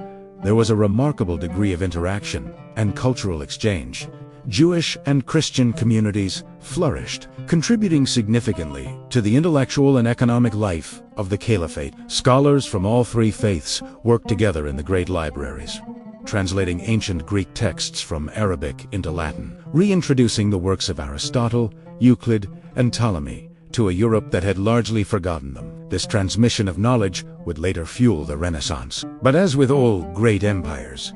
there was a remarkable degree of interaction and cultural exchange. Jewish and Christian communities flourished, contributing significantly to the intellectual and economic life of the Caliphate. Scholars from all three faiths worked together in the great libraries, translating ancient Greek texts from Arabic into Latin, reintroducing the works of Aristotle, Euclid, and Ptolemy to a Europe that had largely forgotten them. This transmission of knowledge would later fuel the Renaissance. But as with all great empires,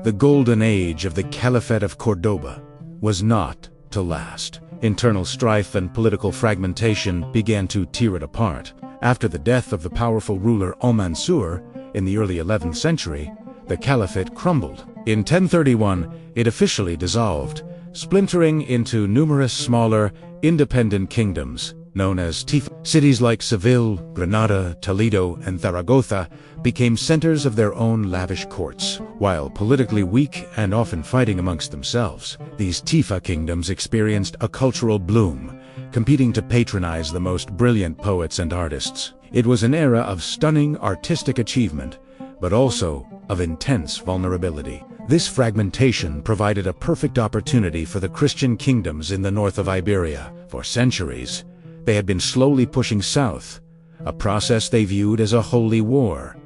the golden age of the Caliphate of Cordoba was not to last. Internal strife and political fragmentation began to tear it apart. After the death of the powerful ruler Al-Mansur in the early 11th century, the Caliphate crumbled. In 1031, it officially dissolved, splintering into numerous smaller, independent kingdoms known as Tifa. Cities like Seville, Granada, Toledo, and Zaragoza became centers of their own lavish courts. While politically weak and often fighting amongst themselves, these Tifa kingdoms experienced a cultural bloom, competing to patronize the most brilliant poets and artists. It was an era of stunning artistic achievement, but also of intense vulnerability. This fragmentation provided a perfect opportunity for the Christian kingdoms in the north of Iberia. For centuries, they had been slowly pushing south, a process they viewed as a holy war.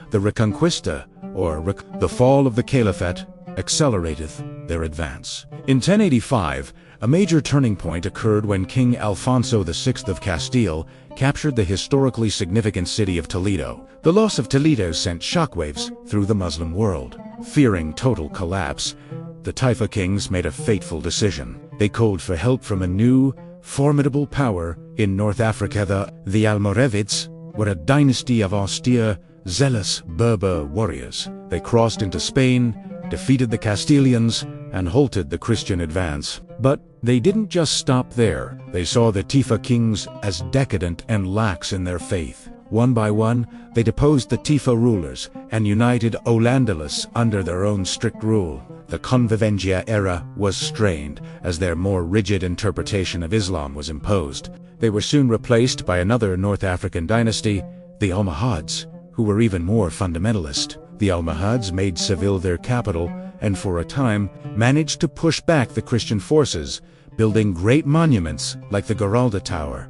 The Reconquista, or the fall of the Caliphate, accelerated their advance. In 1085, a major turning point occurred when King Alfonso VI of Castile captured the historically significant city of Toledo. The loss of Toledo sent shockwaves through the Muslim world. Fearing total collapse, the Taifa kings made a fateful decision. They called for help from a new, formidable power in North Africa. The Almoravids were a dynasty of austere, zealous Berber warriors. They crossed into Spain, defeated the Castilians, and halted the Christian advance. But they didn't just stop there. They saw the Tifa kings as decadent and lax in their faith. One by one, they deposed the Tifa rulers and united Al-Andalus under their own strict rule. the Convivencia era was strained as their more rigid interpretation of Islam was imposed. They were soon replaced by another North African dynasty, the Almohads, who were even more fundamentalist. The Almohads made Seville their capital and for a time managed to push back the Christian forces, building great monuments like the Giralda Tower.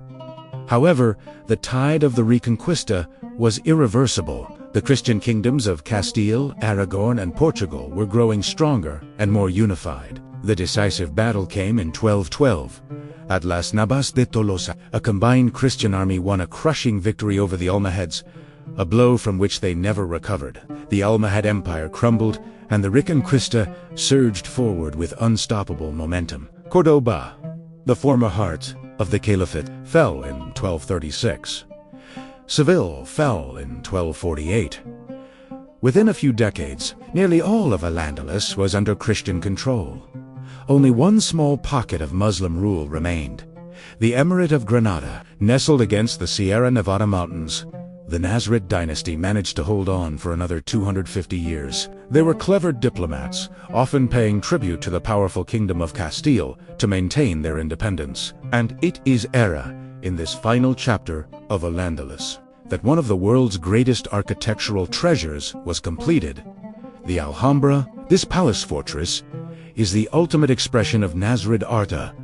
However, the tide of the Reconquista was irreversible. The Christian kingdoms of Castile, Aragon, and Portugal were growing stronger and more unified. The decisive battle came in 1212. At Las Navas de Tolosa, a combined Christian army won a crushing victory over the Almohads, a blow from which they never recovered. The Almohad Empire crumbled, and the Reconquista surged forward with unstoppable momentum. Córdoba, the former heart of the Caliphate, fell in 1236. Seville fell in 1248. Within a few decades, nearly all of Al-Andalus was under Christian control. Only one small pocket of Muslim rule remained. The Emirate of Granada, nestled against the Sierra Nevada mountains. The Nasrid dynasty managed to hold on for another 250 years. They were clever diplomats, often paying tribute to the powerful Kingdom of Castile to maintain their independence. And it is era, in this final chapter of Al-Andalus, that one of the world's greatest architectural treasures was completed. The Alhambra, this palace fortress, is the ultimate expression of Nasrid art, a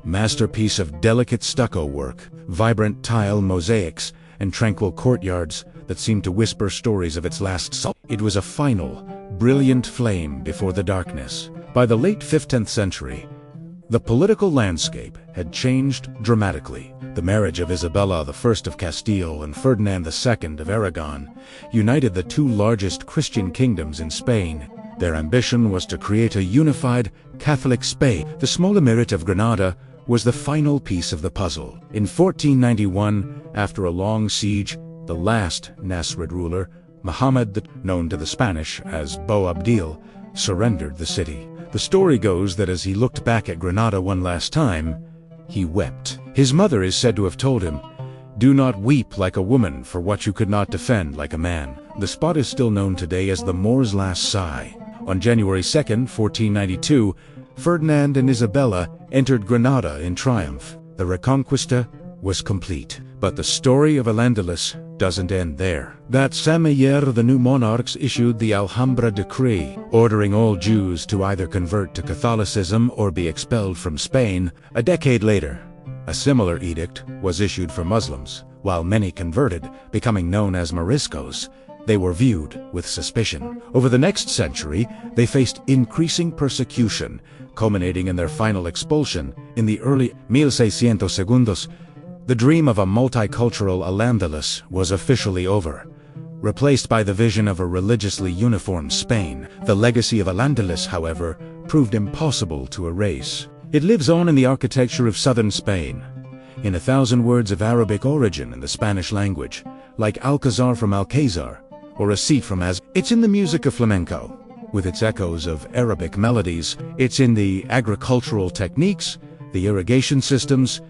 masterpiece of delicate stucco work, vibrant tile mosaics, and tranquil courtyards that seem to whisper stories of its last soul. It was a final, brilliant flame before the darkness. By the late 15th century, the political landscape had changed dramatically. The marriage of Isabella I of Castile and Ferdinand II of Aragon united the two largest Christian kingdoms in Spain. Their ambition was to create a unified Catholic Spain. The small emirate of Granada was the final piece of the puzzle. In 1491, after a long siege, the last Nasrid ruler, Muhammad, known to the Spanish as Boabdil, surrendered the city. The story goes that as he looked back at Granada one last time, he wept. His mother is said to have told him, "Do not weep like a woman for what you could not defend like a man." The spot is still known today as the Moor's Last Sigh. On January 2nd, 1492, Ferdinand and Isabella entered Granada in triumph. The Reconquista was complete. But the story of Al-Andalus doesn't end there. That same year, the new monarchs issued the Alhambra decree, ordering all Jews to either convert to Catholicism or be expelled from Spain. A decade later, a similar edict was issued for Muslims. While many converted, becoming known as Moriscos, they were viewed with suspicion. Over the next century, they faced increasing persecution, culminating in their final expulsion in the early 1600 segundos. The dream of a multicultural Al-Andalus was officially over, replaced by the vision of a religiously uniform Spain. The legacy of Al-Andalus, however, proved impossible to erase. It lives on in the architecture of southern Spain, in 1,000 words of Arabic origin in the Spanish language, like Alcazar from Alcázar, or a seat from Az. It's in the music of flamenco, with its echoes of Arabic melodies. It's in the agricultural techniques, the irrigation systems,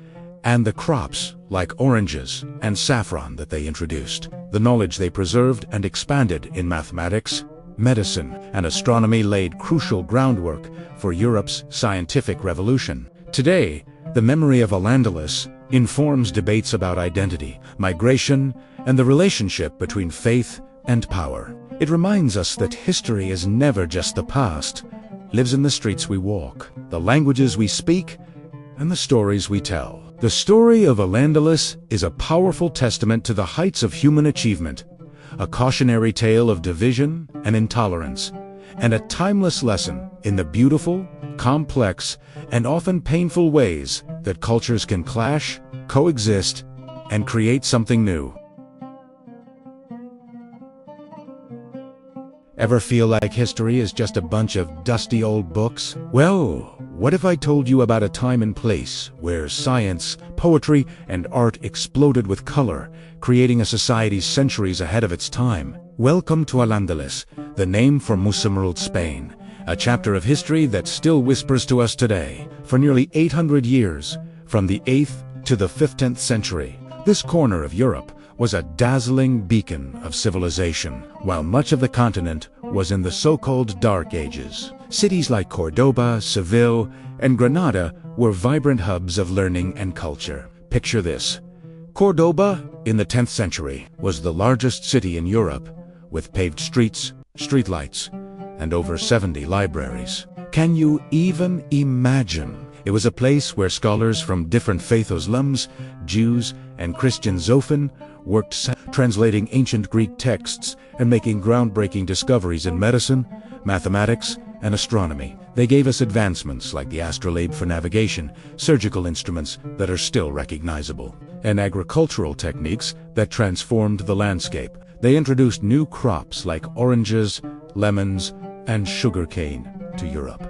and the crops, like oranges and saffron, that they introduced. The knowledge they preserved and expanded in mathematics, medicine, and astronomy laid crucial groundwork for Europe's scientific revolution. Today, the memory of Al-Andalus informs debates about identity, migration, and the relationship between faith and power. It reminds us that history is never just the past, lives in the streets we walk, the languages we speak, and the stories we tell. The story of Al-Andalus is a powerful testament to the heights of human achievement, a cautionary tale of division and intolerance, and a timeless lesson in the beautiful, complex, and often painful ways that cultures can clash, coexist, and create something new. Ever feel like history is just a bunch of dusty old books? Well, what if I told you about a time and place where science, poetry, and art exploded with color, creating a society centuries ahead of its time? Welcome to Al-Andalus, the name for Muslim-ruled Spain, a chapter of history that still whispers to us today. For nearly 800 years, from the 8th to the 15th century, this corner of Europe was a dazzling beacon of civilization, while much of the continent was in the so-called Dark Ages. Cities like Cordoba, Seville, and Granada were vibrant hubs of learning and culture. Picture this. Cordoba, in the 10th century, was the largest city in Europe, with paved streets, streetlights, and over 70 libraries. Can you even imagine? It was a place where scholars from different faiths, Muslims, Jews, and Christians often worked translating ancient Greek texts and making groundbreaking discoveries in medicine, mathematics, and astronomy. They gave us advancements like the astrolabe for navigation, surgical instruments that are still recognizable, and agricultural techniques that transformed the landscape. They introduced new crops like oranges, lemons, and sugarcane to Europe.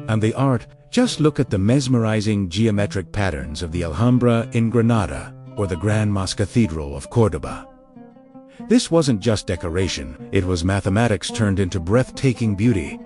And the art, just look at the mesmerizing geometric patterns of the Alhambra in Granada or the Grand Mosque Cathedral of Cordoba. This wasn't just decoration, it was mathematics turned into breathtaking beauty,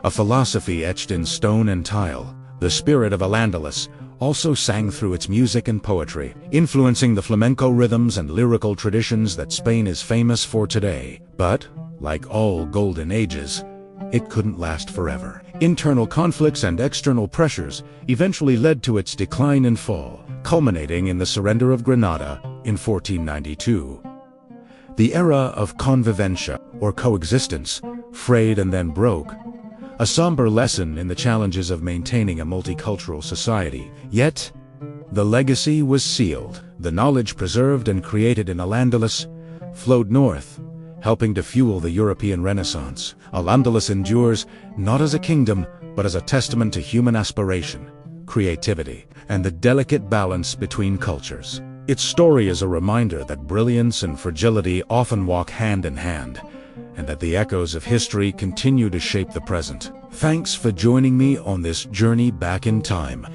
a philosophy etched in stone and tile. The spirit of Andalus also sang through its music and poetry, influencing the flamenco rhythms and lyrical traditions that Spain is famous for today. But, like all golden ages, it couldn't last forever. Internal conflicts and external pressures eventually led to its decline and fall, culminating in the surrender of Granada in 1492. The era of convivencia, or coexistence, frayed and then broke, a somber lesson in the challenges of maintaining a multicultural society. Yet, the legacy was sealed. The knowledge preserved and created in Al-Andalus flowed north, helping to fuel the European Renaissance. Al-Andalus endures not as a kingdom, but as a testament to human aspiration, creativity, and the delicate balance between cultures. Its story is a reminder that brilliance and fragility often walk hand in hand, and that the echoes of history continue to shape the present. Thanks for joining me on this journey back in time.